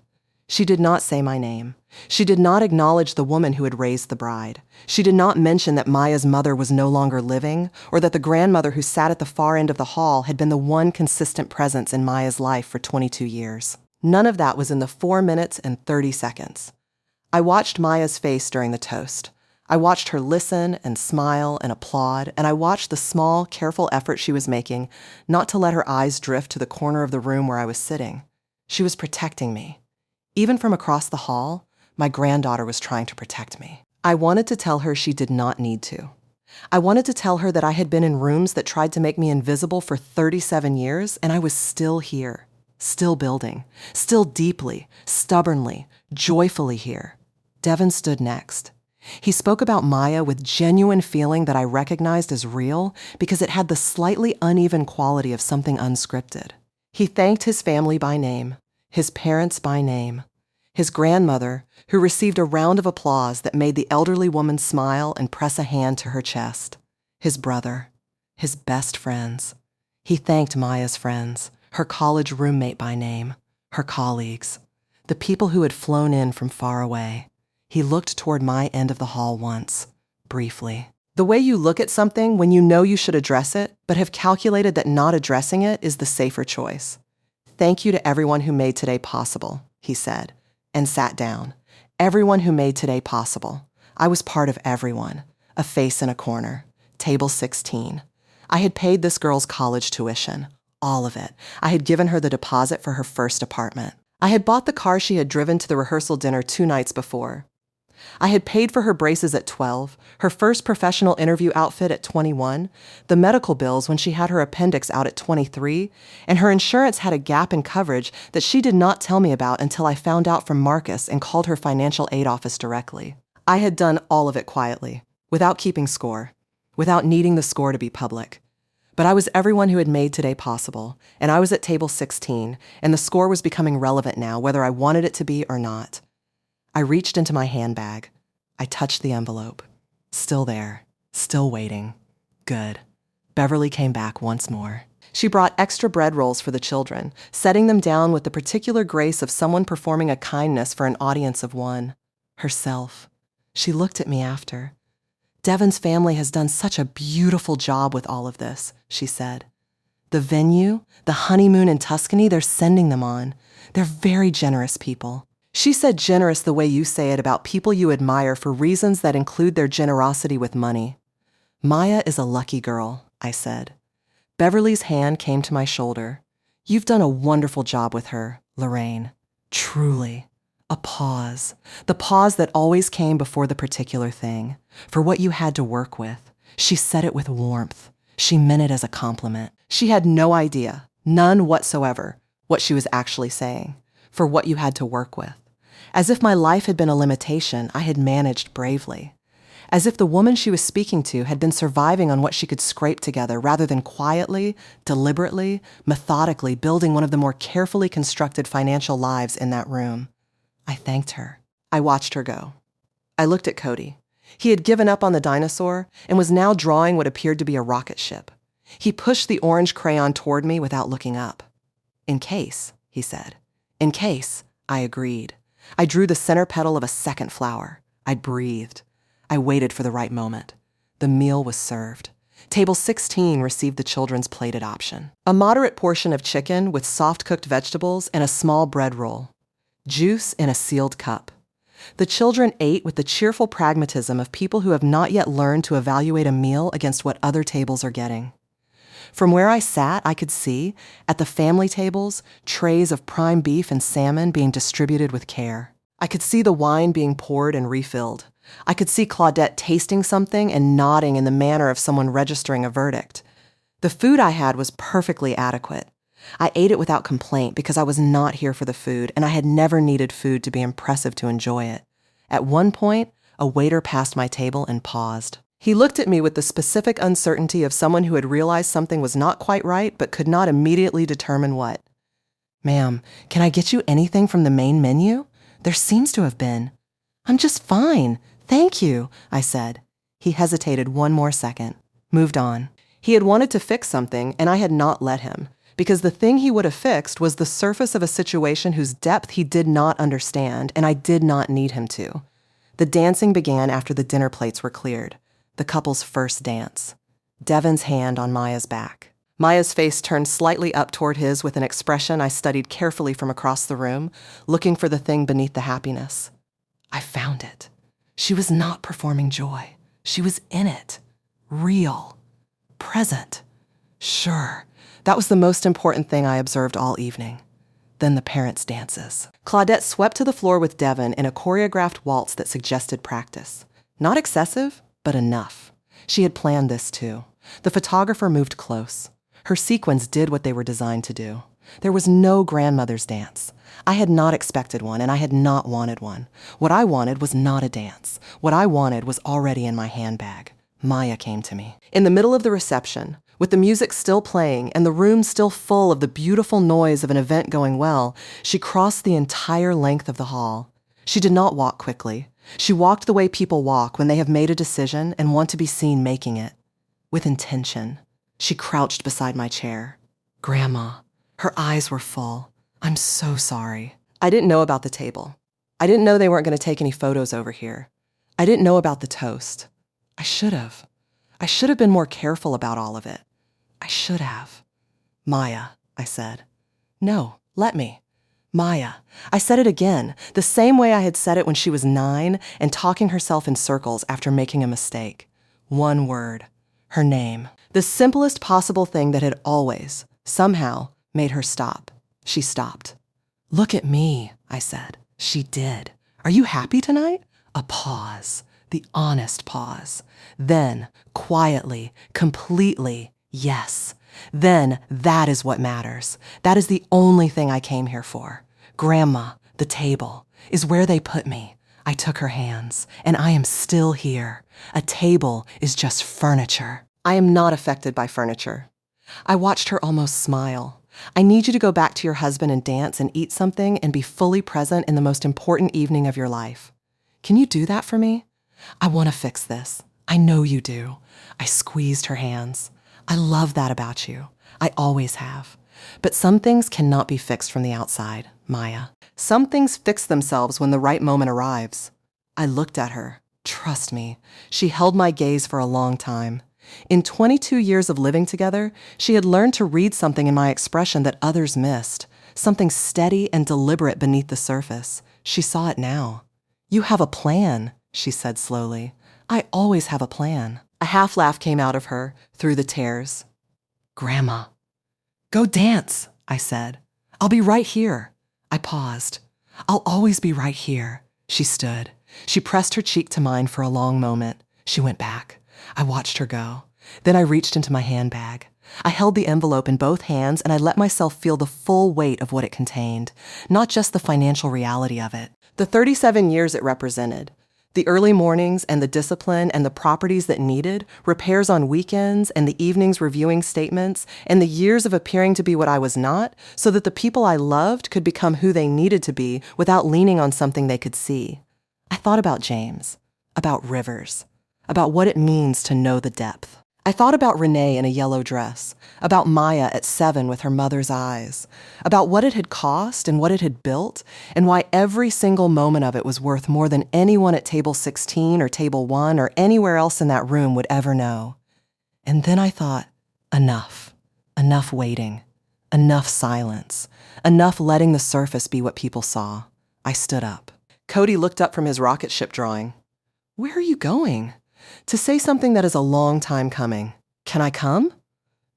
A: She did not say my name. She did not acknowledge the woman who had raised the bride. She did not mention that Maya's mother was no longer living, or that the grandmother who sat at the far end of the hall had been the one consistent presence in Maya's life for 22 years. None of that was in the 4 minutes and 30 seconds. I watched Maya's face during the toast. I watched her listen and smile and applaud, and I watched the small, careful effort she was making not to let her eyes drift to the corner of the room where I was sitting. She was protecting me. Even from across the hall, my granddaughter was trying to protect me. I wanted to tell her she did not need to. I wanted to tell her that I had been in rooms that tried to make me invisible for 37 years, and I was still here, still building, still deeply, stubbornly, joyfully here. Devon stood next. He spoke about Maya with genuine feeling that I recognized as real because it had the slightly uneven quality of something unscripted. He thanked his family by name, his parents by name, his grandmother, who received a round of applause that made the elderly woman smile and press a hand to her chest, his brother, his best friends. He thanked Maya's friends, her college roommate by name, her colleagues, the people who had flown in from far away. He looked toward my end of the hall once, briefly. The way you look at something when you know you should address it, but have calculated that not addressing it is the safer choice. "Thank you to everyone who made today possible," he said, and sat down. Everyone who made today possible. I was part of everyone. A face in a corner. Table 16. I had paid this girl's college tuition. All of it. I had given her the deposit for her first apartment. I had bought the car she had driven to the rehearsal dinner 2 nights before. I had paid for her braces at 12, her first professional interview outfit at 21, the medical bills when she had her appendix out at 23, and her insurance had a gap in coverage that she did not tell me about until I found out from Marcus and called her financial aid office directly. I had done all of it quietly, without keeping score, without needing the score to be public. But I was everyone who had made today possible, and I was at table 16, and the score was becoming relevant now, whether I wanted it to be or not. I reached into my handbag. I touched the envelope. Still there. Still waiting. Good. Beverly came back once more. She brought extra bread rolls for the children, setting them down with the particular grace of someone performing a kindness for an audience of one. Herself. She looked at me after. Devon's family has done such a beautiful job with all of this, she said. The venue, the honeymoon in Tuscany, they're sending them on. They're very generous people. She said generous the way you say it about people you admire for reasons that include their generosity with money. Maya is a lucky girl, I said. Beverly's hand came to my shoulder. You've done a wonderful job with her, Lorraine. Truly. A pause. The pause that always came before the particular thing. For what you had to work with. She said it with warmth. She meant it as a compliment. She had no idea, none whatsoever, what she was actually saying. For what you had to work with. As if my life had been a limitation I had managed bravely. As if the woman she was speaking to had been surviving on what she could scrape together rather than quietly, deliberately, methodically building one of the more carefully constructed financial lives in that room. I thanked her. I watched her go. I looked at Cody. He had given up on the dinosaur and was now drawing what appeared to be a rocket ship. He pushed the orange crayon toward me without looking up. In case, he said. In case, I agreed. I drew the center petal of a second flower. I breathed. I waited for the right moment. The meal was served. Table 16 received the children's plated option. A moderate portion of chicken with soft-cooked vegetables and a small bread roll. Juice in a sealed cup. The children ate with the cheerful pragmatism of people who have not yet learned to evaluate a meal against what other tables are getting. From where I sat, I could see, at the family tables, trays of prime beef and salmon being distributed with care. I could see the wine being poured and refilled. I could see Claudette tasting something and nodding in the manner of someone registering a verdict. The food I had was perfectly adequate. I ate it without complaint because I was not here for the food, and I had never needed food to be impressive to enjoy it. At one point, a waiter passed my table and paused. He looked at me with the specific uncertainty of someone who had realized something was not quite right but could not immediately determine what. Ma'am, can I get you anything from the main menu? There seems to have been. I'm just fine. Thank you, I said. He hesitated one more second, moved on. He had wanted to fix something, and I had not let him, because the thing he would have fixed was the surface of a situation whose depth he did not understand, and I did not need him to. The dancing began after the dinner plates were cleared. The couple's first dance. Devon's hand on Maya's back. Maya's face turned slightly up toward his with an expression I studied carefully from across the room, looking for the thing beneath the happiness. I found it. She was not performing joy. She was in it. Real. Present. Sure. That was the most important thing I observed all evening. Then the parents' dances. Claudette swept to the floor with Devon in a choreographed waltz that suggested practice. Not excessive, but enough. She had planned this too. The photographer moved close. Her sequins did what they were designed to do. There was no grandmother's dance. I had not expected one, and I had not wanted one. What I wanted was not a dance. What I wanted was already in my handbag. Maya came to me. In the middle of the reception, with the music still playing and the room still full of the beautiful noise of an event going well, she crossed the entire length of the hall. She did not walk quickly. She walked the way people walk when they have made a decision and want to be seen making it. With intention. She crouched beside my chair. Grandma. Her eyes were full. I'm so sorry. I didn't know about the table. I didn't know they weren't going to take any photos over here. I didn't know about the toast. I should have. I should have been more careful about all of it. I should have. Maya, I said. No, let me. Maya. I said it again, the same way I had said it when she was 9 and talking herself in circles after making a mistake. One word. Her name. The simplest possible thing that had always, somehow, made her stop. She stopped. "Look at me," I said. She did. "Are you happy tonight?" A pause. The honest pause. Then, quietly, completely, yes. Then, that is what matters. That is the only thing I came here for. Grandma, the table, is where they put me. I took her hands, and I am still here. A table is just furniture. I am not affected by furniture. I watched her almost smile. I need you to go back to your husband and dance and eat something and be fully present in the most important evening of your life. Can you do that for me? I want to fix this. I know you do. I squeezed her hands. I love that about you. I always have. But some things cannot be fixed from the outside, Maya. Some things fix themselves when the right moment arrives. I looked at her. Trust me, she held my gaze for a long time. In 22 years of living together, she had learned to read something in my expression that others missed, something steady and deliberate beneath the surface. She saw it now. "You have a plan," she said slowly. "I always have a plan." A half laugh came out of her, through the tears. "Grandma." "Go dance," I said. "I'll be right here." I paused. "I'll always be right here." She stood. She pressed her cheek to mine for a long moment. She went back. I watched her go. Then I reached into my handbag. I held the envelope in both hands and I let myself feel the full weight of what it contained, not just the financial reality of it. The 37 years it represented. The early mornings and the discipline and the properties that needed, repairs on weekends and the evenings reviewing statements, and the years of appearing to be what I was not, so that the people I loved could become who they needed to be without leaning on something they could see. I thought about James, about rivers, about what it means to know the depth. I thought about Renee in a yellow dress, about Maya at 7 with her mother's eyes, about what it had cost and what it had built, and why every single moment of it was worth more than anyone at table 16 or table 1 or anywhere else in that room would ever know. And then I thought, enough. Enough waiting. Enough silence. Enough letting the surface be what people saw. I stood up. Cody looked up from his rocket ship drawing. "Where are you going?" "To say something that is a long time coming. Can I come?"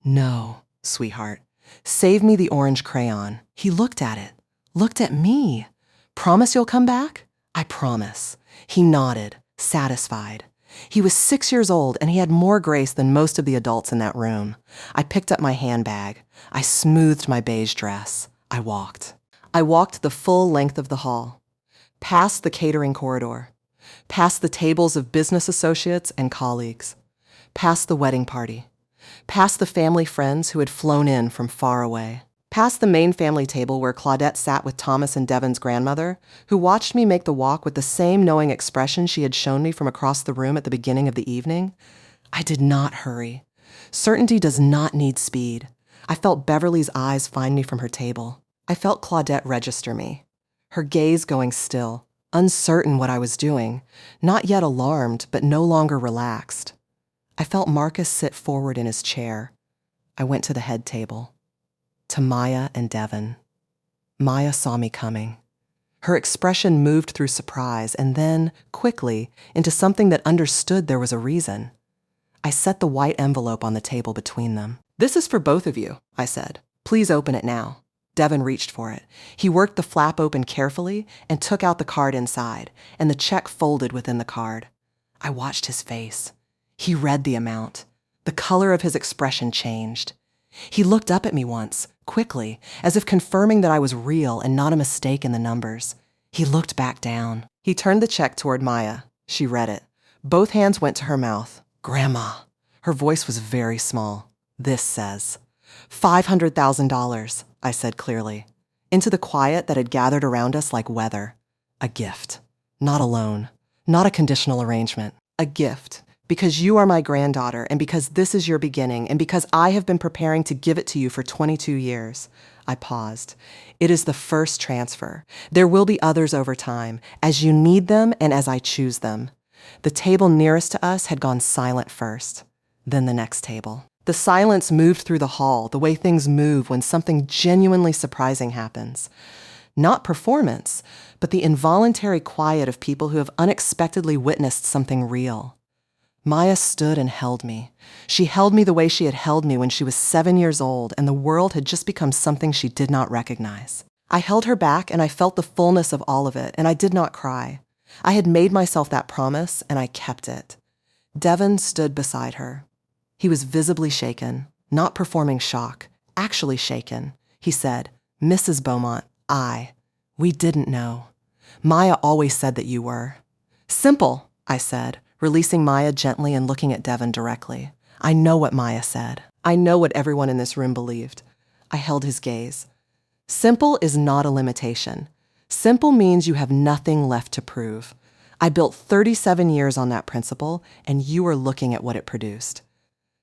A: "No, sweetheart. Save me the orange crayon." He looked at it. Looked at me. "Promise you'll come back?" "I promise." He nodded, satisfied. He was 6 years old and he had more grace than most of the adults in that room. I picked up my handbag. I smoothed my beige dress. I walked. I walked the full length of the hall. Past the catering corridor. Past the tables of business associates and colleagues, past the wedding party, past the family friends who had flown in from far away, past the main family table where Claudette sat with Thomas and Devon's grandmother, who watched me make the walk with the same knowing expression she had shown me from across the room at the beginning of the evening. I did not hurry. Certainty does not need speed. I felt Beverly's eyes find me from her table. I felt Claudette register me, her gaze going still. Uncertain what I was doing, not yet alarmed, but no longer relaxed. I felt Marcus sit forward in his chair. I went to the head table. To Maya and Devon. Maya saw me coming. Her expression moved through surprise and then, quickly, into something that understood there was a reason. I set the white envelope on the table between them. "This is for both of you," I said. "Please open it now." Devon reached for it. He worked the flap open carefully and took out the card inside, and the check folded within the card. I watched his face. He read the amount. The color of his expression changed. He looked up at me once, quickly, as if confirming that I was real and not a mistake in the numbers. He looked back down. He turned the check toward Maya. She read it. Both hands went to her mouth. "Grandma." Her voice was very small. "This says $500,000, I said clearly, into the quiet that had gathered around us like weather. A gift. Not a loan. Not a conditional arrangement. A gift. Because you are my granddaughter, and because this is your beginning, and because I have been preparing to give it to you for 22 years. I paused. It is the first transfer. There will be others over time, as you need them and as I choose them. The table nearest to us had gone silent first. Then the next table. The silence moved through the hall, the way things move when something genuinely surprising happens. Not performance, but the involuntary quiet of people who have unexpectedly witnessed something real. Maya stood and held me. She held me the way she had held me when she was 7 years old and the world had just become something she did not recognize. I held her back and I felt the fullness of all of it, and I did not cry. I had made myself that promise and I kept it. Devin stood beside her. He was visibly shaken, not performing shock, actually shaken. He said, "Mrs. Beaumont, we didn't know. Maya always said that you were." "Simple," I said, releasing Maya gently and looking at Devin directly. "I know what Maya said. I know what everyone in this room believed." I held his gaze. "Simple is not a limitation. Simple means you have nothing left to prove. I built 37 years on that principle, and you are looking at what it produced."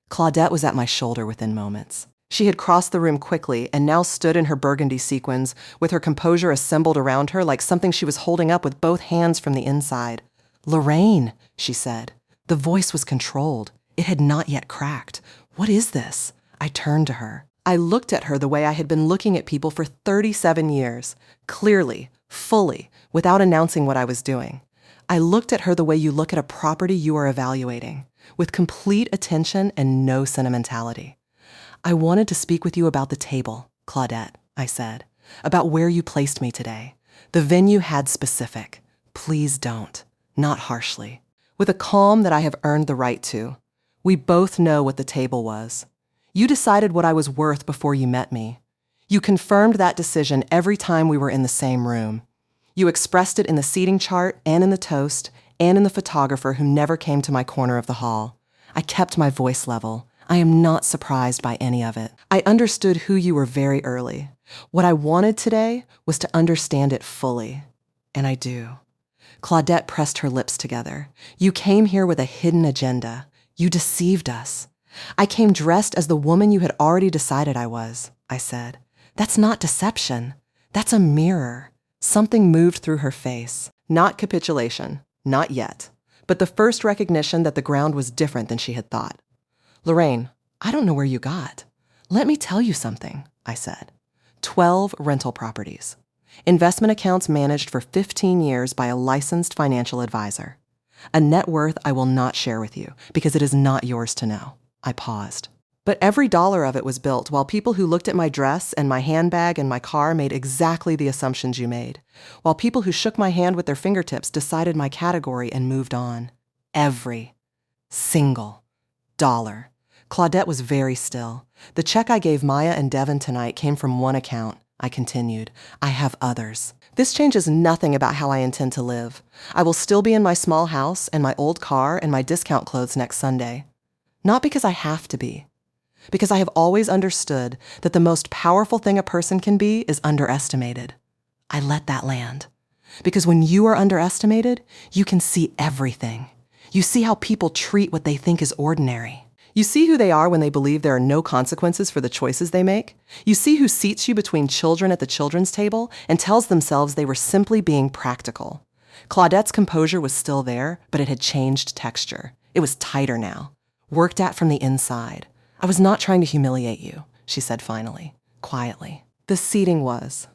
A: Claudette was at my shoulder within moments. She had crossed the room quickly and now stood in her burgundy sequins, with her composure assembled around her like something she was holding up with both hands from the inside. "Lorraine," she said. The voice was controlled. It had not yet cracked. "What is this?" I turned to her. I looked at her the way I had been looking at people for 37 years, clearly, fully, without announcing what I was doing. I looked at her the way you look at a property you are evaluating, with complete attention and no sentimentality. "I wanted to speak with you about the table, Claudette," I said, "about where you placed me today. The venue had specific. Please don't. Not harshly. With a calm that I have earned the right to. We both know what the table was. You decided what I was worth before you met me. You confirmed that decision every time we were in the same room. You expressed it in the seating chart and in the toast and in the photographer who never came to my corner of the hall. I kept my voice level. I am not surprised by any of it. I understood who you were very early. What I wanted today was to understand it fully. And I do." Claudette pressed her lips together. "You came here with a hidden agenda. You deceived us." "I came dressed as the woman you had already decided I was," I said. "That's not deception. That's a mirror." Something moved through her face. Not capitulation. Not yet. But the first recognition that the ground was different than she had thought. "Lorraine, I don't know where you got. Let me tell you something," I said. 12 rental properties. Investment accounts managed for 15 years by a licensed financial advisor. A net worth I will not share with you because it is not yours to know. I paused. "But every dollar of it was built while people who looked at my dress and my handbag and my car made exactly the assumptions you made, while people who shook my hand with their fingertips decided my category and moved on. Every single dollar." Claudette was very still. "The check I gave Maya and Devin tonight came from one account," I continued. "I have others. This changes nothing about how I intend to live. I will still be in my small house and my old car and my discount clothes next Sunday. Not because I have to be. Because I have always understood that the most powerful thing a person can be is underestimated. I let that land. Because when you are underestimated, you can see everything. You see how people treat what they think is ordinary. You see who they are when they believe there are no consequences for the choices they make. You see who seats you between children at the children's table and tells themselves they were simply being practical. Claudette's composure was still there, but it had changed texture. It was tighter now, worked at from the inside. "I was not trying to humiliate you," she said finally, quietly. The seating was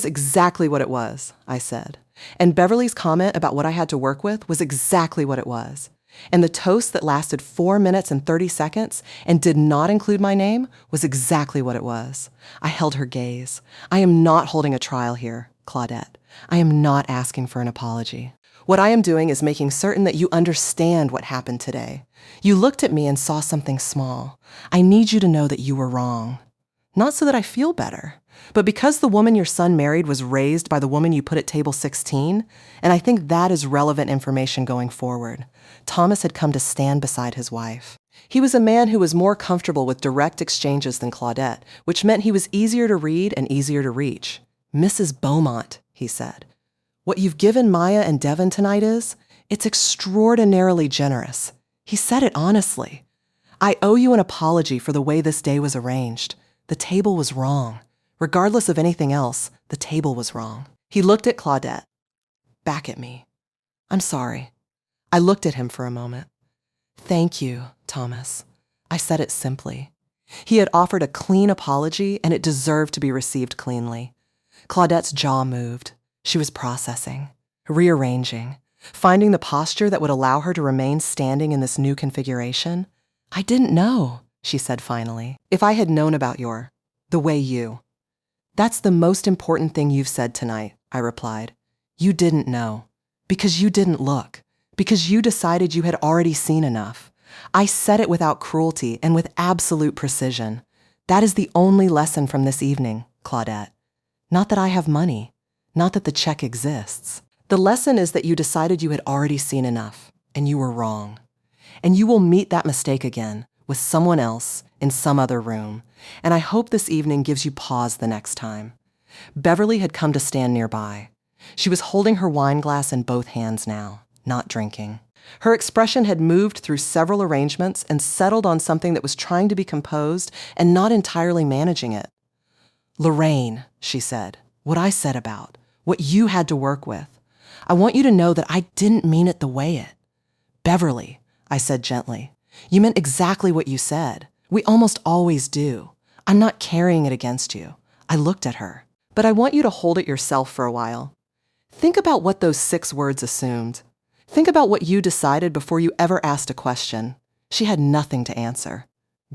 A: exactly what it was," I said. "And Beverly's comment about what I had to work with was exactly what it was. And the toast that lasted 4 minutes and 30 seconds and did not include my name was exactly what it was." I held her gaze. "I am not holding a trial here, Claudette. I am not asking for an apology. What I am doing is making certain that you understand what happened today. You looked at me and saw something small. I need you to know that you were wrong. Not so that I feel better, but because the woman your son married was raised by the woman you put at table 16, and I think that is relevant information going forward. Thomas had come to stand beside his wife. He was a man who was more comfortable with direct exchanges than Claudette, which meant he was easier to read and easier to reach. "Mrs. Beaumont," he said, "what you've given Maya and Devin tonight it's extraordinarily generous." He said it honestly. "I owe you an apology for the way this day was arranged. The table was wrong. Regardless of anything else, the table was wrong." He looked at Claudette, back at me. "I'm sorry." I looked at him for a moment. "Thank you, Thomas." I said it simply. He had offered a clean apology, and it deserved to be received cleanly. Claudette's jaw moved. She was processing, rearranging, finding the posture that would allow her to remain standing in this new configuration. I didn't know, she said finally. If I had known about the way you. That's the most important thing you've said tonight, I replied. You didn't know. Because you didn't look. Because you decided you had already seen enough. I said it without cruelty and with absolute precision. That is the only lesson from this evening, Claudette. Not that I have money. Not that the check exists. The lesson is that you decided you had already seen enough, and you were wrong. And you will meet that mistake again, with someone else, in some other room. And I hope this evening gives you pause the next time. Beverly had come to stand nearby. She was holding her wine glass in both hands now, not drinking. Her expression had moved through several arrangements and settled on something that was trying to be composed and not entirely managing it. Lorraine, she said, what I said about, what you had to work with. I want you to know that I didn't mean it the way it. Beverly, I said gently, you meant exactly what you said. We almost always do. I'm not carrying it against you. I looked at her. But I want you to hold it yourself for a while. Think about what those 6 words assumed. Think about what you decided before you ever asked a question. She had nothing to answer.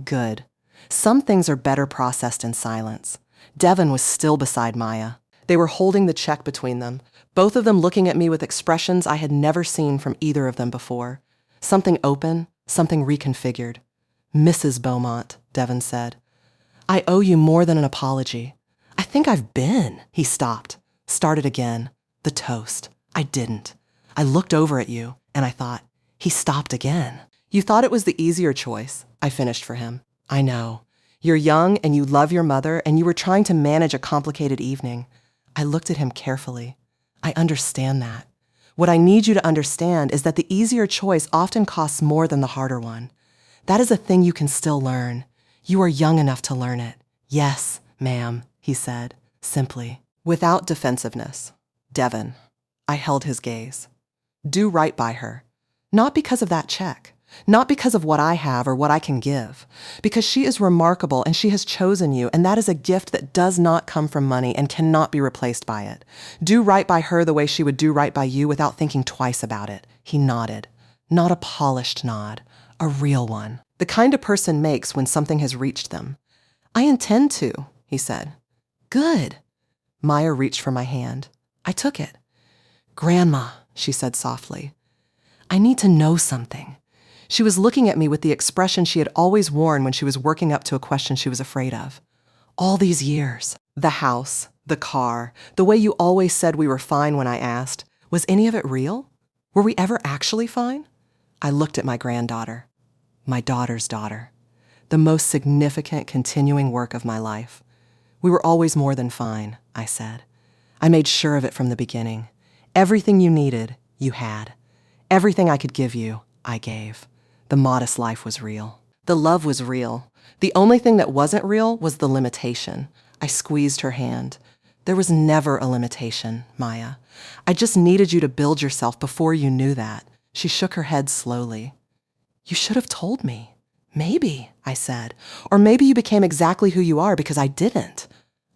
A: Good. Some things are better processed in silence. Devin was still beside Maya. They were holding the check between them, both of them looking at me with expressions I had never seen from either of them before. Something open, something reconfigured. Mrs. Beaumont, Devin said. I owe you more than an apology. I think I've been. He stopped. Started again. The toast. I didn't. I looked over at you, and I thought, he stopped again. You thought it was the easier choice. I finished for him. I know. You're young, and you love your mother, and you were trying to manage a complicated evening. I looked at him carefully. I understand that. What I need you to understand is that the easier choice often costs more than the harder one. That is a thing you can still learn. You are young enough to learn it. Yes, ma'am, he said, simply, without defensiveness. Devin. I held his gaze. Do right by her. Not because of that check. Not because of what I have or what I can give. Because she is remarkable and she has chosen you, and that is a gift that does not come from money and cannot be replaced by it. Do right by her the way she would do right by you without thinking twice about it. He nodded. Not a polished nod. A real one. The kind a person makes when something has reached them. I intend to, he said. Good. Maya reached for my hand. I took it. Grandma, she said softly. I need to know something. She was looking at me with the expression she had always worn when she was working up to a question she was afraid of. All these years. The house, the car, the way you always said we were fine when I asked. Was any of it real? Were we ever actually fine? I looked at my granddaughter. My daughter's daughter. The most significant continuing work of my life. We were always more than fine, I said. I made sure of it from the beginning. Everything you needed, you had. Everything I could give you, I gave. The modest life was real. The love was real. The only thing that wasn't real was the limitation. I squeezed her hand. There was never a limitation, Maya. I just needed you to build yourself before you knew that. She shook her head slowly. You should have told me. Maybe, I said. Or maybe you became exactly who you are because I didn't.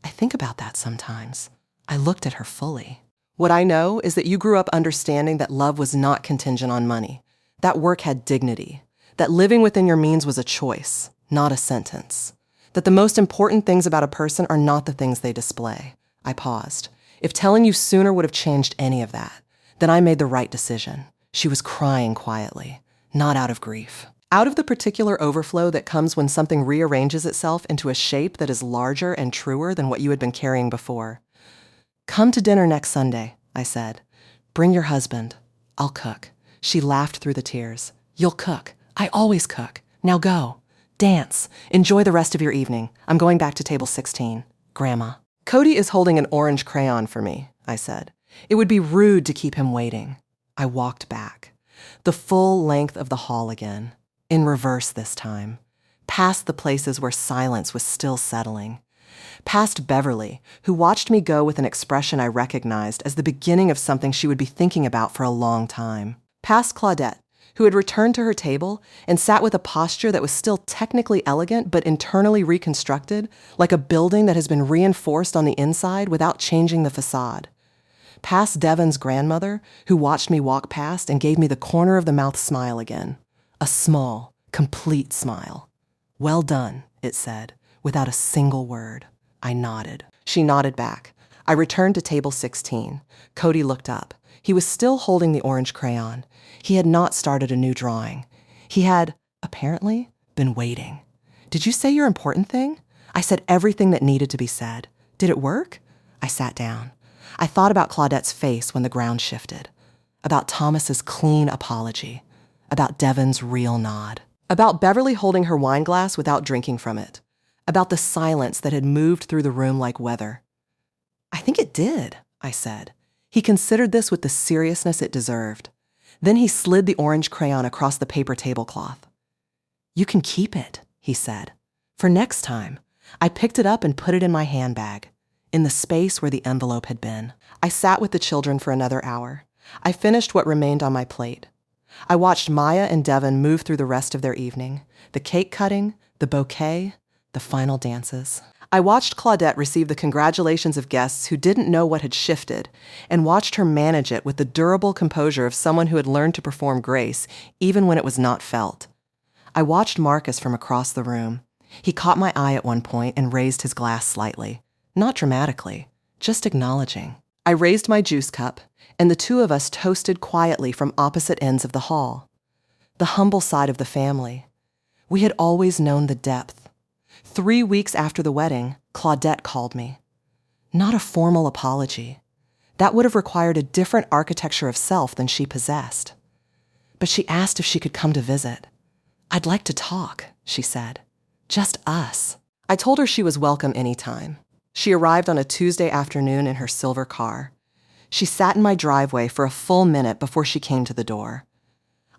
A: I think about that sometimes. I looked at her fully. What I know is that you grew up understanding that love was not contingent on money. That work had dignity. That living within your means was a choice, not a sentence. That the most important things about a person are not the things they display. I paused. If telling you sooner would have changed any of that, then I made the right decision. She was crying quietly, not out of grief. Out of the particular overflow that comes when something rearranges itself into a shape that is larger and truer than what you had been carrying before. Come to dinner next Sunday, I said. Bring your husband. I'll cook. She laughed through the tears. You'll cook. I always cook. Now go. Dance. Enjoy the rest of your evening. I'm going back to table 16. Grandma. Cody is holding an orange crayon for me, I said. It would be rude to keep him waiting. I walked back. The full length of the hall again. In reverse this time. Past the places where silence was still settling. Past Beverly, who watched me go with an expression I recognized as the beginning of something she would be thinking about for a long time. Past Claudette, who had returned to her table and sat with a posture that was still technically elegant but internally reconstructed, like a building that has been reinforced on the inside without changing the facade. Past Devon's grandmother, who watched me walk past and gave me the corner of the mouth smile again. A small, complete smile. "Well done," it said, without a single word. I nodded. She nodded back. I returned to table 16. Cody looked up. He was still holding the orange crayon. He had not started a new drawing. He had, apparently, been waiting. "Did you say your important thing?" I said everything that needed to be said. "Did it work?" I sat down. I thought about Claudette's face when the ground shifted. About Thomas's clean apology. About Devon's real nod. About Beverly holding her wine glass without drinking from it. About the silence that had moved through the room like weather. "I think it did," I said. He considered this with the seriousness it deserved. Then he slid the orange crayon across the paper tablecloth. "You can keep it," he said. "For next time." I picked it up and put it in my handbag, in the space where the envelope had been. I sat with the children for another hour. I finished what remained on my plate. I watched Maya and Devon move through the rest of their evening, the cake cutting, the bouquet, the final dances. I watched Claudette receive the congratulations of guests who didn't know what had shifted, and watched her manage it with the durable composure of someone who had learned to perform grace, even when it was not felt. I watched Marcus from across the room. He caught my eye at one point and raised his glass slightly. Not dramatically, just acknowledging. I raised my juice cup, and the two of us toasted quietly from opposite ends of the hall. The humble side of the family. We had always known the depth. 3 weeks after the wedding, Claudette called me. Not a formal apology. That would have required a different architecture of self than she possessed. But she asked if she could come to visit. "I'd like to talk," she said. "Just us." I told her she was welcome anytime. She arrived on a Tuesday afternoon in her silver car. She sat in my driveway for a full minute before she came to the door.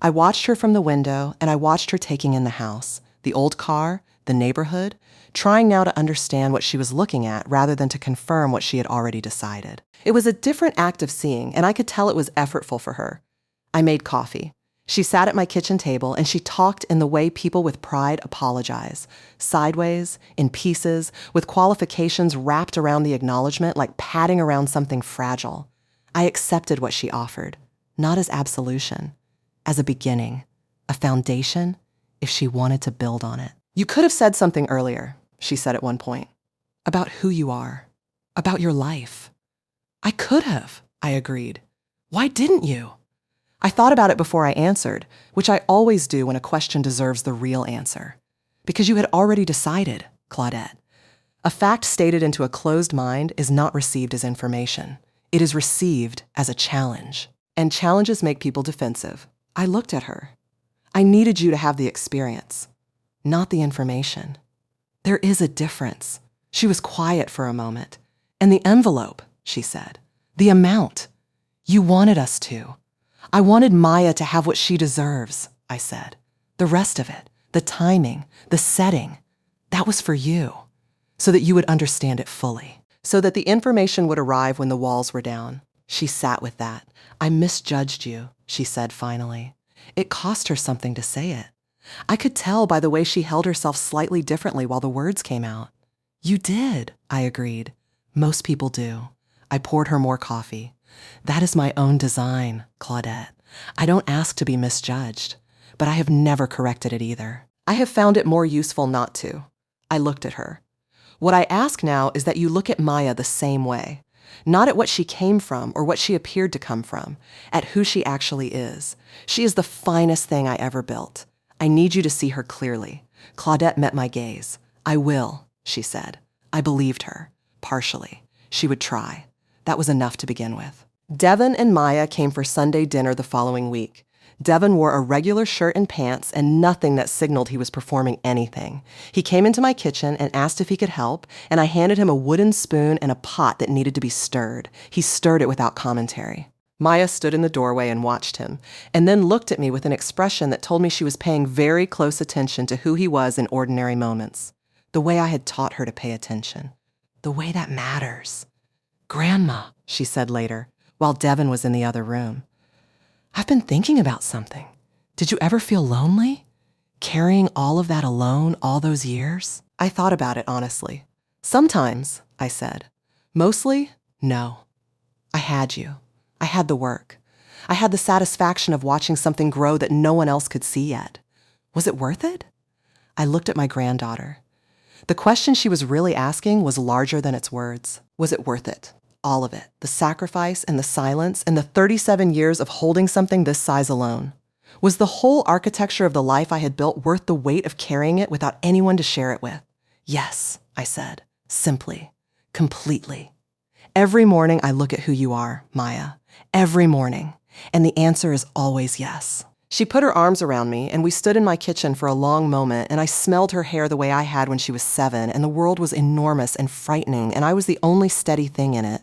A: I watched her from the window, and I watched her taking in the house, the old car, the neighborhood, trying now to understand what she was looking at rather than to confirm what she had already decided. It was a different act of seeing, and I could tell it was effortful for her. I made coffee. She sat at my kitchen table, and she talked in the way people with pride apologize, sideways, in pieces, with qualifications wrapped around the acknowledgement like padding around something fragile. I accepted what she offered, not as absolution, as a beginning, a foundation, if she wanted to build on it. "You could have said something earlier," she said at one point, "about who you are, about your life." "I could have," I agreed. "Why didn't you?" I thought about it before I answered, which I always do when a question deserves the real answer. "Because you had already decided, Claudette. A fact stated into a closed mind is not received as information. It is received as a challenge. And challenges make people defensive." I looked at her. "I needed you to have the experience, not the information. There is a difference." She was quiet for a moment. "And the envelope," she said. "The amount. You wanted us to. I wanted Maya to have what she deserves," I said. "The rest of it, the timing, the setting, that was for you, so that you would understand it fully, so that the information would arrive when the walls were down." She sat with that. "I misjudged you," she said finally. It cost her something to say it. I could tell by the way she held herself slightly differently while the words came out. "You did," I agreed. "Most people do." I poured her more coffee. "That is my own design, Claudette. I don't ask to be misjudged, but I have never corrected it either. I have found it more useful not to." I looked at her. "What I ask now is that you look at Maya the same way, not at what she came from or what she appeared to come from, at who she actually is. She is the finest thing I ever built. I need you to see her clearly." Claudette met my gaze. "I will," she said. I believed her, partially. She would try. That was enough to begin with. Devon and Maya came for Sunday dinner the following week. Devon wore a regular shirt and pants and nothing that signaled he was performing anything. He came into my kitchen and asked if he could help, and I handed him a wooden spoon and a pot that needed to be stirred. He stirred it without commentary. Maya stood in the doorway and watched him, and then looked at me with an expression that told me she was paying very close attention to who he was in ordinary moments. The way I had taught her to pay attention. The way that matters. "Grandma," she said later, while Devon was in the other room. "I've been thinking about something. Did you ever feel lonely? Carrying all of that alone all those years? I thought about it honestly. Sometimes, I said. Mostly, no. I had you. I had the work. I had the satisfaction of watching something grow that no one else could see yet. Was it worth it? I looked at my granddaughter. The question she was really asking was larger than its words. Was it worth it? All of it. The sacrifice and the silence and the 37 years of holding something this size alone. Was the whole architecture of the life I had built worth the weight of carrying it without anyone to share it with? Yes, I said, simply, completely. Every morning I look at who you are, Maya. Every morning. And the answer is always yes. She put her arms around me, and we stood in my kitchen for a long moment, and I smelled her hair the way I had when she was 7, and the world was enormous and frightening, and I was the only steady thing in it.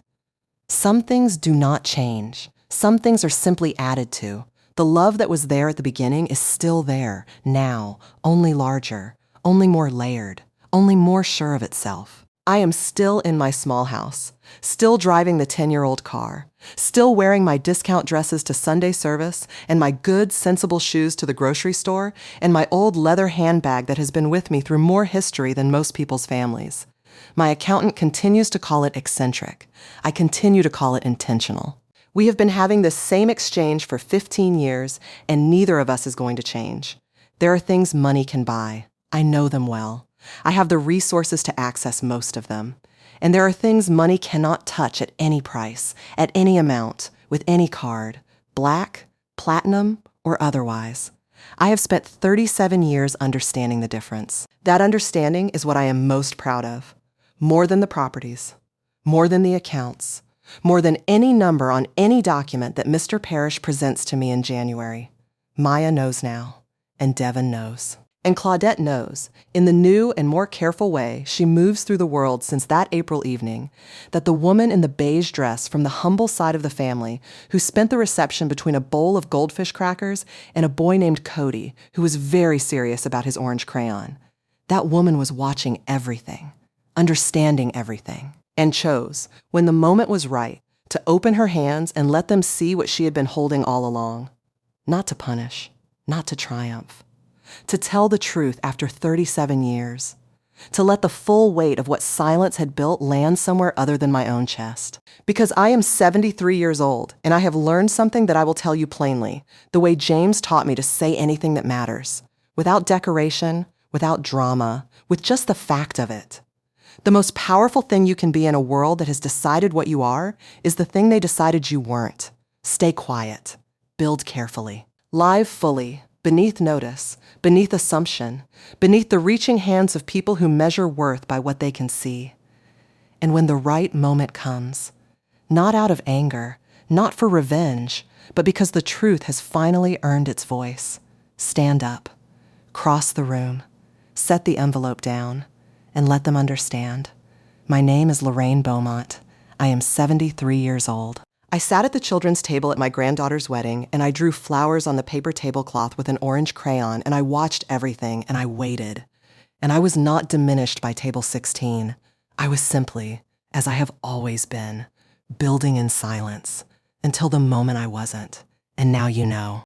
A: Some things do not change. Some things are simply added to. The love that was there at the beginning is still there, now, only larger, only more layered, only more sure of itself. I am still in my small house, still driving the 10-year-old car, still wearing my discount dresses to Sunday service and my good, sensible shoes to the grocery store and my old leather handbag that has been with me through more history than most people's families. My accountant continues to call it eccentric. I continue to call it intentional. We have been having this same exchange for 15 years, and neither of us is going to change. There are things money can buy. I know them well. I have the resources to access most of them. And there are things money cannot touch at any price, at any amount, with any card, black, platinum, or otherwise. I have spent 37 years understanding the difference. That understanding is what I am most proud of. More than the properties, more than the accounts, more than any number on any document that Mr. Parrish presents to me in January. Maya knows now, and Devin knows. And Claudette knows, in the new and more careful way she moves through the world since that April evening, that the woman in the beige dress from the humble side of the family who spent the reception between a bowl of goldfish crackers and a boy named Cody who was very serious about his orange crayon, that woman was watching everything, understanding everything, and chose, when the moment was right, to open her hands and let them see what she had been holding all along. Not to punish, not to triumph. To tell the truth after 37 years. To let the full weight of what silence had built land somewhere other than my own chest. Because I am 73 years old, and I have learned something that I will tell you plainly, the way James taught me to say anything that matters. Without decoration, without drama, with just the fact of it. The most powerful thing you can be in a world that has decided what you are is the thing they decided you weren't. Stay quiet. Build carefully. Live fully. Beneath notice, beneath assumption, beneath the reaching hands of people who measure worth by what they can see. And when the right moment comes, not out of anger, not for revenge, but because the truth has finally earned its voice, stand up, cross the room, set the envelope down, and let them understand. My name is Lorraine Beaumont. I am 73 years old. I sat at the children's table at my granddaughter's wedding, and I drew flowers on the paper tablecloth with an orange crayon, and I watched everything, and I waited. And I was not diminished by table 16. I was simply, as I have always been, building in silence, until the moment I wasn't. And now you know.